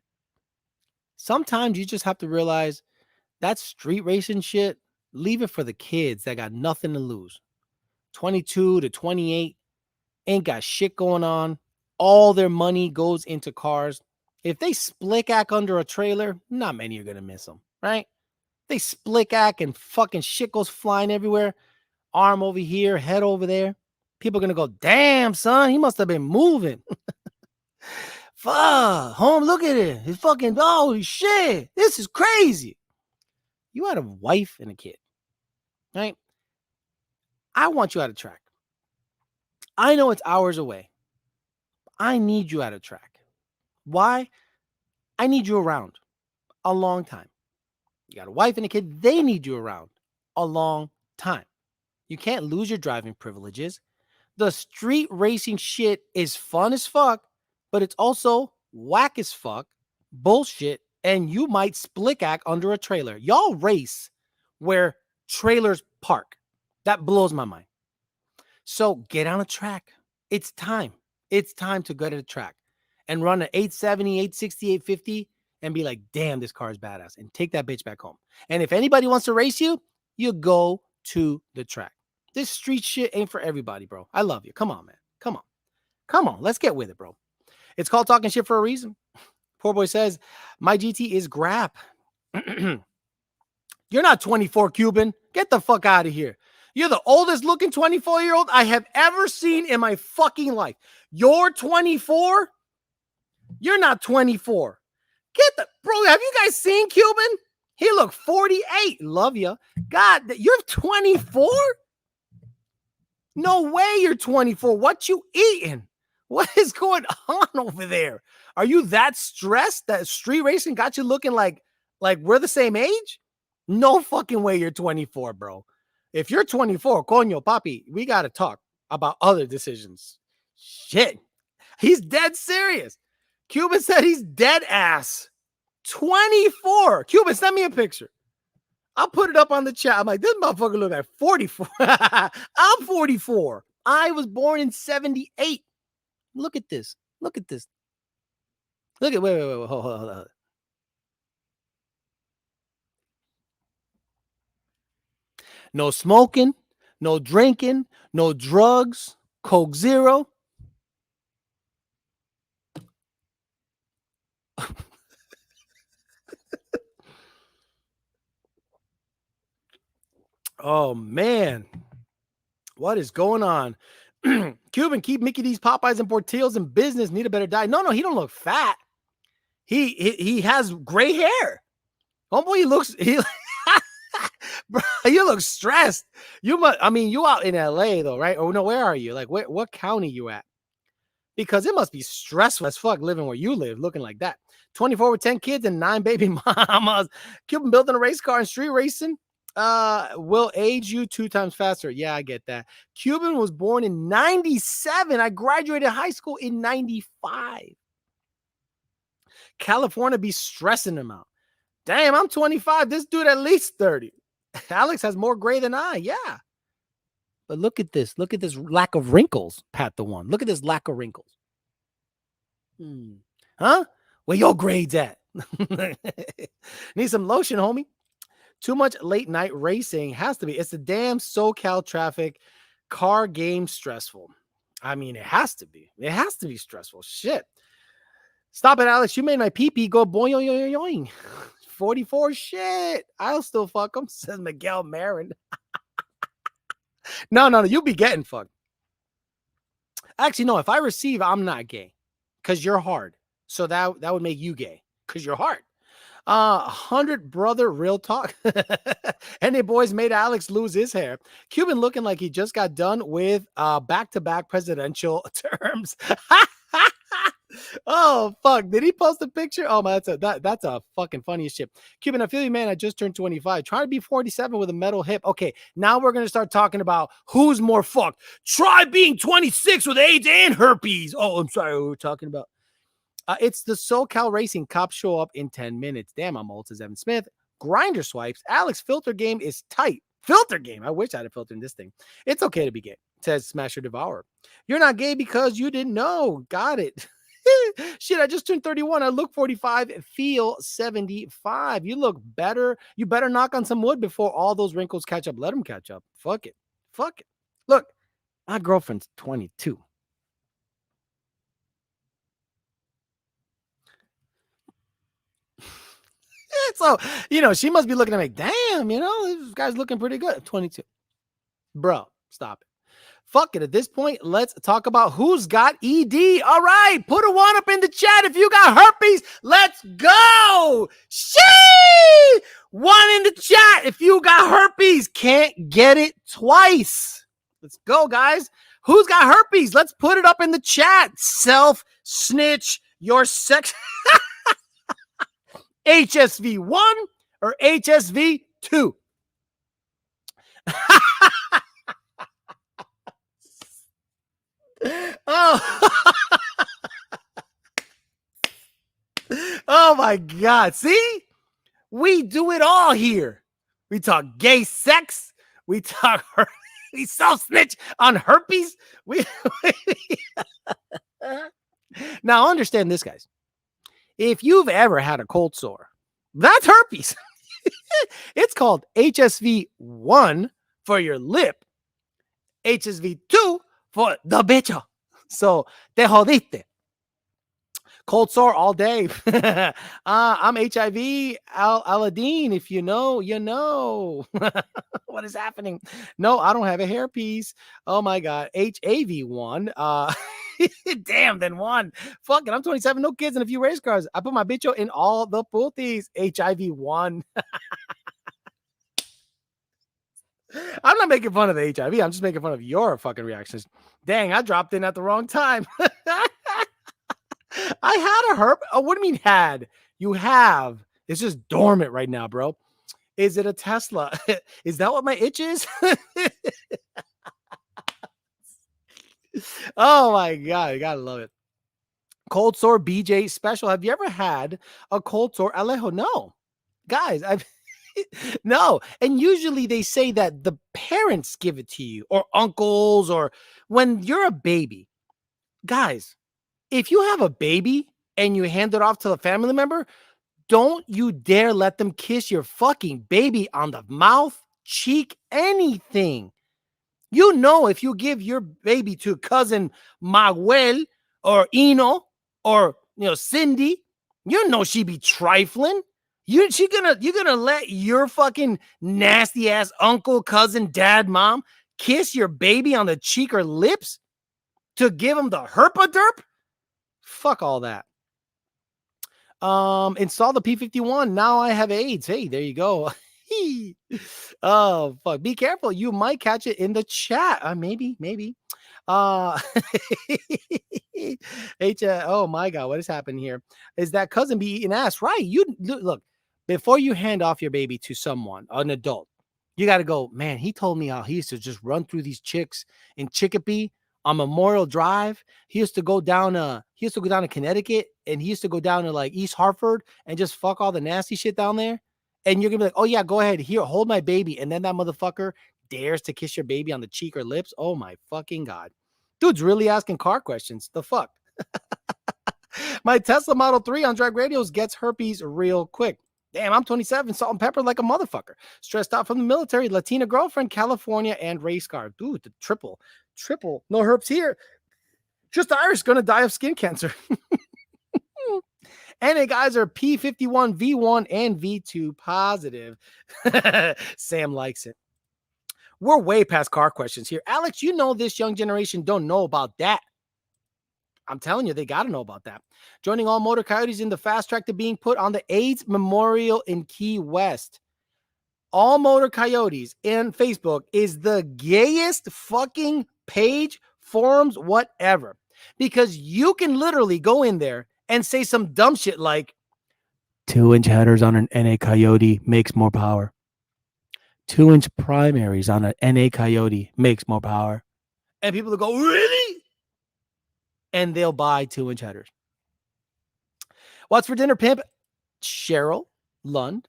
Speaker 1: Sometimes you just have to realize that street racing shit, leave it for the kids that got nothing to lose. 22 to 28 ain't got shit going on. All their money goes into cars. If they split ack under a trailer, not many are going to miss them, right? They split ack and fucking shit goes flying everywhere. Arm over here, head over there. People are going to go, damn, son, he must have been moving. Fuck, home, look at it. It's fucking, holy shit. This is crazy. You had a wife and a kid, right? I want you out of track. I know it's hours away. I need you out of track. Why? I need you around a long time. You got a wife and a kid. They need you around a long time. You can't lose your driving privileges. The street racing shit is fun as fuck, but it's also whack as fuck, bullshit, and you might split ack under a trailer. Y'all race where trailers park. That blows my mind. So get on a track. It's time. It's time to go to the track and run an 870, 860, 850 and be like, damn, this car is badass, and take that bitch back home. And if anybody wants to race you, you go to the track. This street shit ain't for everybody, bro. I love you. Come on, man. Come on. Come on. Let's get with it, bro. It's called talking shit for a reason. Poor boy says, my GT is grap. You're not 24, Cuban. Get the fuck out of here. You're the oldest looking 24-year-old I have ever seen in my fucking life. You're 24? You're not 24. Get the bro. Have you guys seen Cuban? He looked 48. Love you. God, you're 24? No way you're 24. What you eating? What is going on over there? Are you that stressed that street racing got you looking like we're the same age? No fucking way you're 24, bro. If you're 24, coño, papi, we got to talk about other decisions. Shit. He's dead serious. Cuban said he's dead ass. 24. Cuban, send me a picture. I'll put it up on the chat. I'm like, this motherfucker look like 44. I'm 44. I was born in 78. Look at this. Look at this. Look at, wait, hold. No smoking, no drinking, no drugs, Coke Zero. Oh, man. What is going on? Cuban, keep Mickey D's, Popeyes, and Portillo's in business. Need a better diet. No, he don't look fat. He has gray hair. Homeboy, bro, you look stressed. You out in LA though, right? Oh no, where are you? Like, what county you at? Because it must be stressful as fuck living where you live, looking like that. 24 with 10 kids and 9 baby mamas. Cuban building a race car and street racing will age you 2 times faster. Yeah, I get that. Cuban was born in 97. I graduated high school in 95. California be stressing them out. Damn, I'm 25. This dude at least 30. Alex has more gray than I. Yeah. But look at this. Look at this lack of wrinkles, Pat the One. Look at this lack of wrinkles. Hmm. Huh? Where your grades at? Need some lotion, homie. Too much late night racing has to be. It's the damn SoCal traffic. Car game stressful. I mean, it has to be. It has to be stressful. Shit. Stop it, Alex. You made my pee go boing. 44 shit. I'll still fuck him, says Miguel Marin. No. You be getting fucked. Actually, no. If I receive, I'm not gay because you're hard. So that would make you gay because you're hard. 100 brother real talk. Any boys made Alex lose his hair. Cuban looking like he just got done with back-to-back presidential terms. Oh fuck! Did he post a picture? Oh man, that's a fucking funniest shit. Cuban, I feel you, man. I just turned 25. Trying to be 47 with a metal hip. Okay, now we're gonna start talking about who's more fucked. Try being 26 with AIDS and herpes. Oh, I'm sorry. We were talking about. It's the SoCal Racing. Cops show up in 10 minutes. Damn, I'm old, says Evan Smith. Grinder swipes. Alex, filter game is tight. Filter game. I wish I had a filter in this thing. It's okay to be gay, says Smasher Devourer. You're not gay because you didn't know. Got it. Shit, I just turned 31. I look 45, feel 75. You look better. You better knock on some wood before all those wrinkles catch up. Let them catch up. Fuck it. Look, my girlfriend's 22. So, she must be looking at me, damn, this guy's looking pretty good. 22. Bro, stop it. Fuck it. At this point, let's talk about who's got ED. All right, put a one up in the chat if you got herpes. Let's go. Shee! One in the chat if you got herpes. Can't get it twice. Let's go, guys. Who's got herpes? Let's put it up in the chat. Self snitch your sex. HSV 1 or HSV 2? Oh. Oh my God. See? We do it all here. We talk gay sex. We talk we self-snitch on herpes. Now understand this, guys. If you've ever had a cold sore, that's herpes. It's called HSV 1 for your lip, HSV 2 for the bicho. So, te jodiste. Cold sore all day. I'm HIV Aladdin. If you know, you know. What is happening? No, I don't have a hairpiece. Oh my God. HAV1. Damn, then one. Fuck it. I'm 27. No kids and a few race cars. I put my bicho in all the pooties. HIV1. I'm not making fun of the HIV. I'm just making fun of your fucking reactions. Dang, I dropped in at the wrong time. I had a herp. Oh, what do you mean had? You have. It's just dormant right now, bro. Is it a Tesla? Is that what my itch is? Oh my God. You gotta love it. Cold sore BJ special. Have you ever had a cold sore? Alejo? No. Guys, I've no. And usually they say that the parents give it to you or uncles or when you're a baby. Guys, if you have a baby and you hand it off to a family member, don't you dare let them kiss your fucking baby on the mouth, cheek, anything. You know, if you give your baby to cousin Manuel or Eno or Cindy, you know she be trifling. You're gonna let your fucking nasty ass uncle, cousin, dad, mom kiss your baby on the cheek or lips to give him the herpa-derp? Fuck all that. Install the P51. Now I have AIDS. Hey, there you go. Oh, fuck. Be careful. You might catch it in the chat. Maybe. Oh my God, what is happening here? Is that cousin be eating ass? Right. You look, before you hand off your baby to someone, an adult, you got to go, man, he told me how he used to just run through these chicks in Chicopee on Memorial Drive. He used to go down to Connecticut, and he used to go down to like East Hartford and just fuck all the nasty shit down there. And you're gonna be like, oh yeah, go ahead, here, hold my baby. And then that motherfucker dares to kiss your baby on the cheek or lips. Oh my fucking God. Dude's really asking car questions. The fuck? My Tesla Model 3 on Drag Radios gets herpes real quick. Damn, I'm 27, salt and pepper like a motherfucker. Stressed out from the military, Latina girlfriend, California, and race car. Dude, the triple. No herpes here. Just Irish, gonna die of skin cancer. NA guys are P51, V1, and V2 positive. Sam likes it. We're way past car questions here. Alex, you know this young generation don't know about that. I'm telling you, they got to know about that. Joining all motor coyotes in the fast track to being put on the AIDS Memorial in Key West. All motor coyotes in Facebook is the gayest fucking page, forums, whatever. Because you can literally go in there and say some dumb shit like 2-inch headers on an NA coyote makes more power. 2-inch primaries on an NA coyote makes more power. And people will go, really? And they'll buy 2-inch headers. What's for dinner, pimp? Cheryl Lund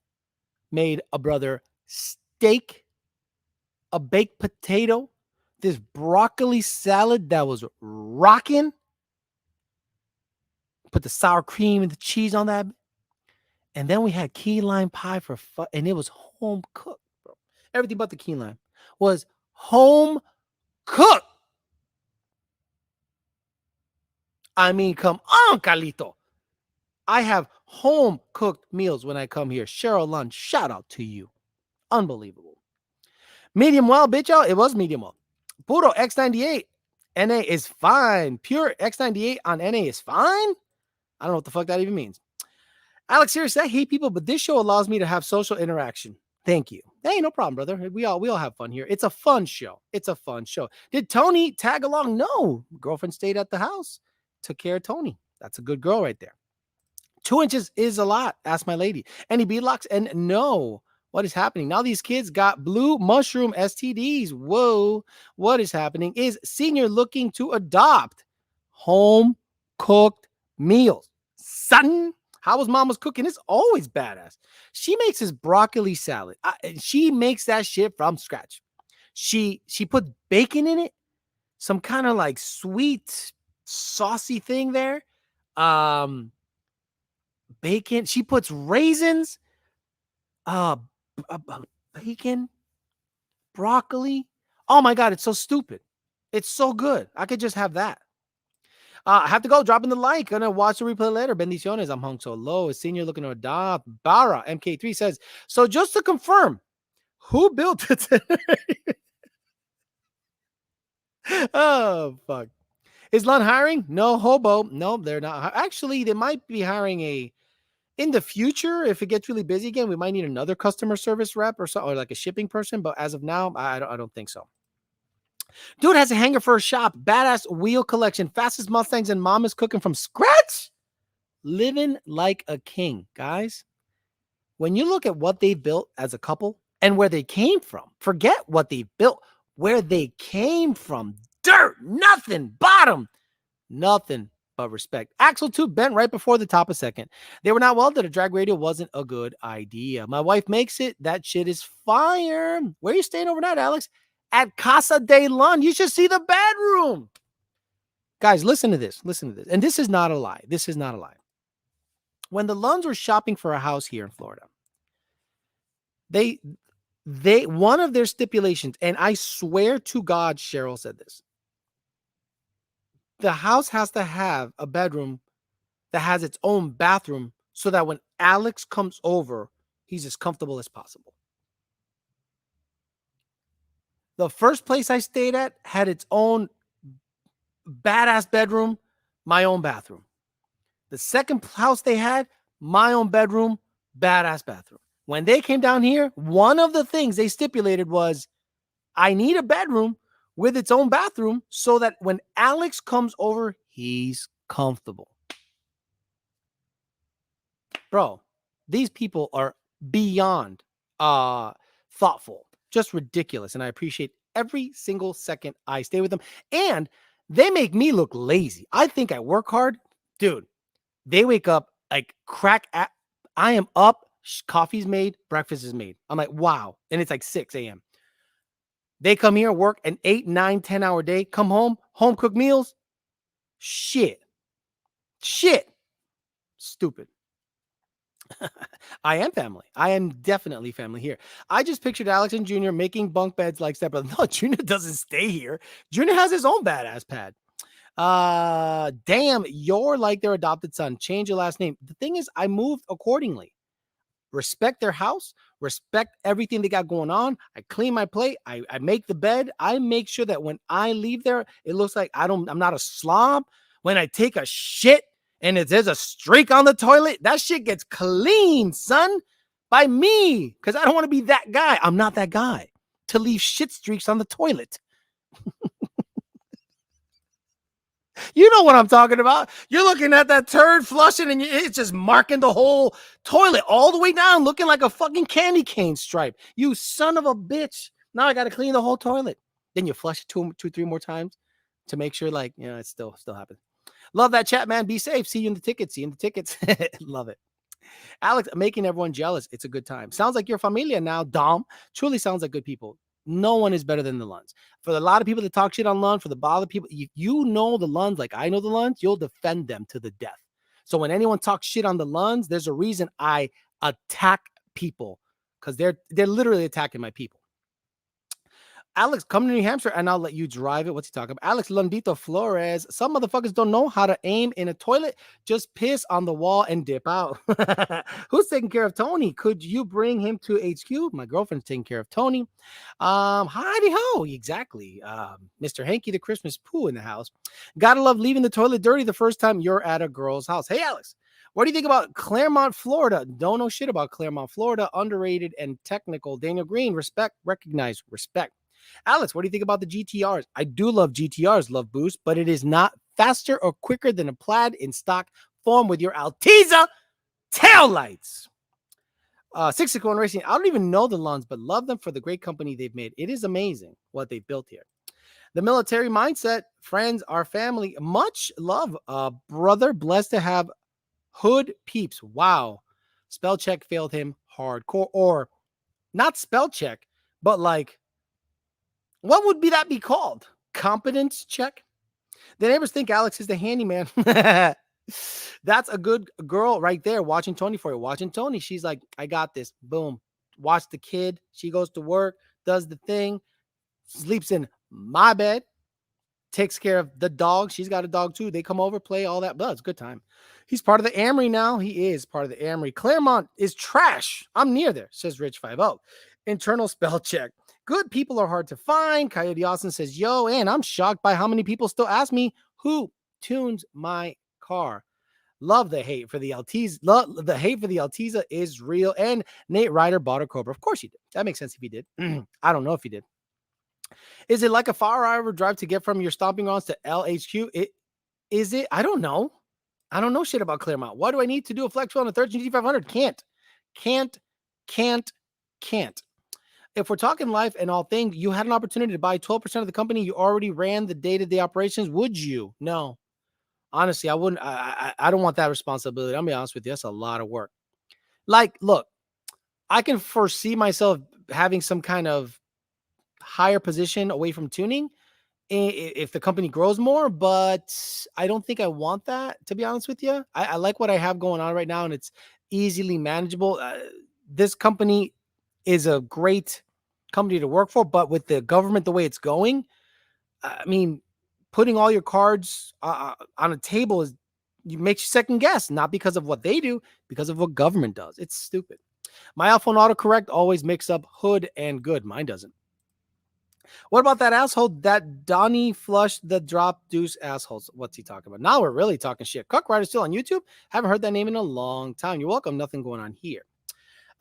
Speaker 1: made a brother steak, a baked potato, this broccoli salad that was rocking. Put the sour cream and the cheese on that. And then we had key lime pie for fun. And it was home cooked, bro. Everything but the key lime was home cooked. I mean, come on, Carlito. I have home cooked meals when I come here. Cheryl Lund, shout out to you. Unbelievable. Medium well, bitch. It was medium well. Puro X98. NA is fine. Pure X98 on NA is fine. I don't know what the fuck that even means. Alex, seriously, I hate people, but this show allows me to have social interaction. Thank you. Hey, no problem, brother. We all have fun here. It's a fun show. Did Tony tag along? No. Girlfriend stayed at the house. Took care of Tony. That's a good girl right there. 2 inches is a lot. Ask my lady. Any beadlocks? And no. What is happening? Now these kids got blue mushroom STDs. Whoa. What is happening? Is senior looking to adopt home cooked meals? Son, how was mama's cooking? It's always badass. She makes this broccoli salad. She makes that shit from scratch. She put bacon in it. Some kind of like sweet, saucy thing there. Bacon. She puts raisins, bacon, broccoli. Oh my God, it's so stupid. It's so good. I could just have that. I have to go. Dropping the like. Gonna watch the replay later. Bendiciones. I'm hung so low. Is senior looking to adopt? Barra MK3 says, so just to confirm, who built it? Oh, fuck. Is Lund hiring? No, hobo. No, they're not. Actually, they might be hiring in the future. If it gets really busy again, we might need another customer service rep or so, or like a shipping person. But as of now, I don't think so. Dude has a hanger for a shop. Badass wheel collection. Fastest Mustangs and mom is cooking from scratch. Living like a king, guys. When you look at what they built as a couple and where they came from, forget what they built, where they came from. Dirt, nothing, bottom, nothing but respect. Axle 2 bent right before the top a second. They were not welded. A drag radio wasn't a good idea. My wife makes it. That shit is fire. Where are you staying overnight, Alex? At Casa de Lund. You should see the bedroom. Guys, listen to this. And this is not a lie. When the Lunds were shopping for a house here in Florida, they one of their stipulations, and I swear to God, Cheryl said this. The house has to have a bedroom that has its own bathroom so that when Alex comes over, he's as comfortable as possible. The first place I stayed at had its own badass bedroom, my own bathroom. The second house they had, my own bedroom, badass bathroom. When they came down here, one of the things they stipulated was, I need a bedroom with its own bathroom so that when Alex comes over, he's comfortable. Bro, these people are beyond thoughtful, just ridiculous. And I appreciate every single second I stay with them. And they make me look lazy. I think I work hard. Dude, they wake up like I am up, coffee's made, breakfast is made. I'm like, wow. And it's like 6 a.m. They come here, work an 8, 9, 10-hour day, come home cooked meals. Shit. Stupid. I am family. I am definitely family here. I just pictured Alex and Junior making bunk beds like stepbrother. No, Junior doesn't stay here. Junior has his own badass pad. Damn, you're like their adopted son. Change your last name. The thing is, I moved accordingly. Respect their house, respect everything they got going on. I clean my plate, I make the bed. I make sure that when I leave there, it looks like I'm not a slob. When I take a shit and there's a streak on the toilet, that shit gets clean, son, by me. Because I don't want to be that guy. I'm not that guy to leave shit streaks on the toilet. You know what I'm talking about. You're looking at that turd flushing and it's just marking the whole toilet all the way down, looking like a fucking candy cane stripe. You son of a bitch. Now I got to clean the whole toilet. Then you flush it two, 3 more times to make sure, like, you know, it still happens. Love that chat, man. Be safe. See you in the tickets. Love it. Alex, making everyone jealous. It's a good time. Sounds like your familia now, Dom. Truly sounds like good people. No one is better than the Lunds. For a lot of people that talk shit on Lund, for the bother people, you know the Lunds like I know the Lunds, you'll defend them to the death. So when anyone talks shit on the Lunds, there's a reason I attack people because they're literally attacking my people. Alex, come to New Hampshire and I'll let you drive it. What's he talking about? Alex Lundito Flores. Some motherfuckers don't know how to aim in a toilet. Just piss on the wall and dip out. Who's taking care of Tony? Could you bring him to HQ? My girlfriend's taking care of Tony. Howdy ho. Exactly. Mr. Hanky the Christmas poo in the house. Gotta love leaving the toilet dirty the first time you're at a girl's house. Hey, Alex. What do you think about Claremont, Florida? Don't know shit about Claremont, Florida. Underrated and technical. Daniel Green. Respect, recognize, respect. Alex, what do you think about the GTRs? I do love GTRs, love boost, but it is not faster or quicker than a plaid in stock form with your Altiza taillights. 661 Racing. I don't even know the Lunds, but love them for the great company they've made. It is amazing what they've built here. The military mindset, friends, our family, much love, brother. Blessed to have hood peeps. Wow. Spell check failed him hardcore, or not spell check, but like, what would that be called? Competence check? The neighbors think Alex is the handyman. That's a good girl right there watching Tony for you. Watching Tony. She's like, I got this. Boom. Watch the kid. She goes to work, does the thing, sleeps in my bed, takes care of the dog. She's got a dog too. They come over, play, all that. But it's a good time. He's part of the Amory now. He is part of the Amory. Claremont is trash. I'm near there, says Rich 50. Internal spell check. Good people are hard to find. Coyote Austin says, yo, and I'm shocked by how many people still ask me who tunes my car. Love the hate for the Altiza. The hate for the Altiza is real. And Nate Ryder bought a Cobra. Of course he did. That makes sense if he did. I don't know if he did. Is it like a 4-hour drive to get from your stomping grounds to LHQ? Is it? I don't know. I don't know shit about Claremont. Why do I need to do a flex wheel on a 13 GT500? Can't. If we're talking life and all things, you had an opportunity to buy 12% of the company. You already ran the day-to-day operations. Would you? No. Honestly, I wouldn't. I don't want that responsibility. I'll be honest with you. That's a lot of work. Like, look, I can foresee myself having some kind of higher position away from tuning if the company grows more, but I don't think I want that, to be honest with you. I like what I have going on right now, and it's easily manageable. This company is a great company to work for, but with the government the way it's going, I mean, putting all your cards on a table makes you second guess, not because of what they do, because of what government does. It's stupid. My iPhone autocorrect always mix up hood and good. Mine doesn't. What about that asshole that Donnie flushed the drop deuce assholes? What's he talking about? Now we're really talking shit. Cuck Rider still on YouTube. Haven't heard that name in a long time. You're welcome. Nothing going on here.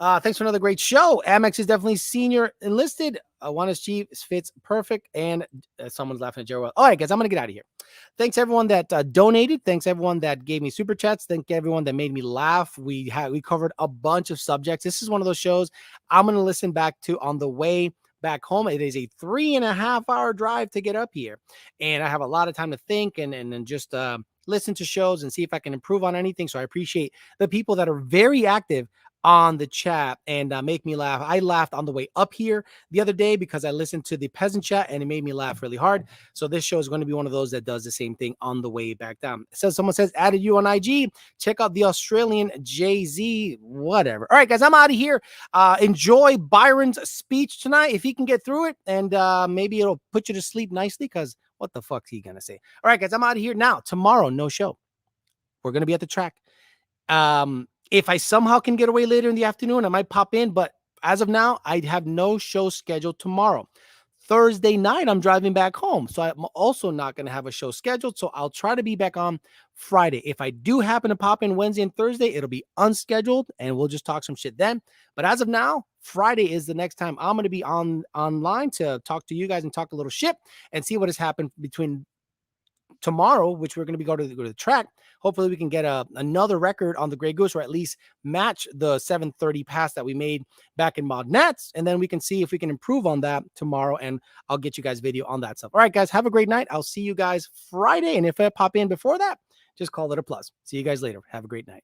Speaker 1: Thanks for another great show. Amex is definitely senior enlisted. One is chief, fits perfect. And someone's laughing at Jerry. All right, guys, I'm going to get out of here. Thanks everyone that donated. Thanks everyone that gave me super chats. Thank everyone that made me laugh. We covered a bunch of subjects. This is one of those shows I'm going to listen back to on the way back home. It is a 3.5-hour drive to get up here, and I have a lot of time to think and just listen to shows and see if I can improve on anything. So I appreciate the people that are very active on the chat and make me laugh. I laughed on the way up here the other day because I listened to the peasant chat and it made me laugh really hard. So this show is going to be one of those that does the same thing on the way back down. So someone says, added you on IG. Check out the Australian Jay-Z, whatever. All right, guys, I'm out of here. Enjoy Byron's speech tonight if he can get through it. And maybe it'll put you to sleep nicely because what the fuck's he going to say? All right, guys, I'm out of here now. Tomorrow, no show. We're going to be at the track. If I somehow can get away later in the afternoon, I might pop in. But as of now, I have no show scheduled tomorrow. Thursday night, I'm driving back home. So I'm also not going to have a show scheduled. So I'll try to be back on Friday. If I do happen to pop in Wednesday and Thursday, it'll be unscheduled and we'll just talk some shit then. But as of now, Friday is the next time I'm going to be online to talk to you guys and talk a little shit and see what has happened between tomorrow, which we're going to be going to the track. Hopefully we can get another record on the Grey Goose, or at least match the 7:30 pass that we made back in Mod Nats. And then we can see if we can improve on that tomorrow. And I'll get you guys video on that stuff. All right, guys, have a great night. I'll see you guys Friday. And if I pop in before that, just call it a plus. See you guys later. Have a great night.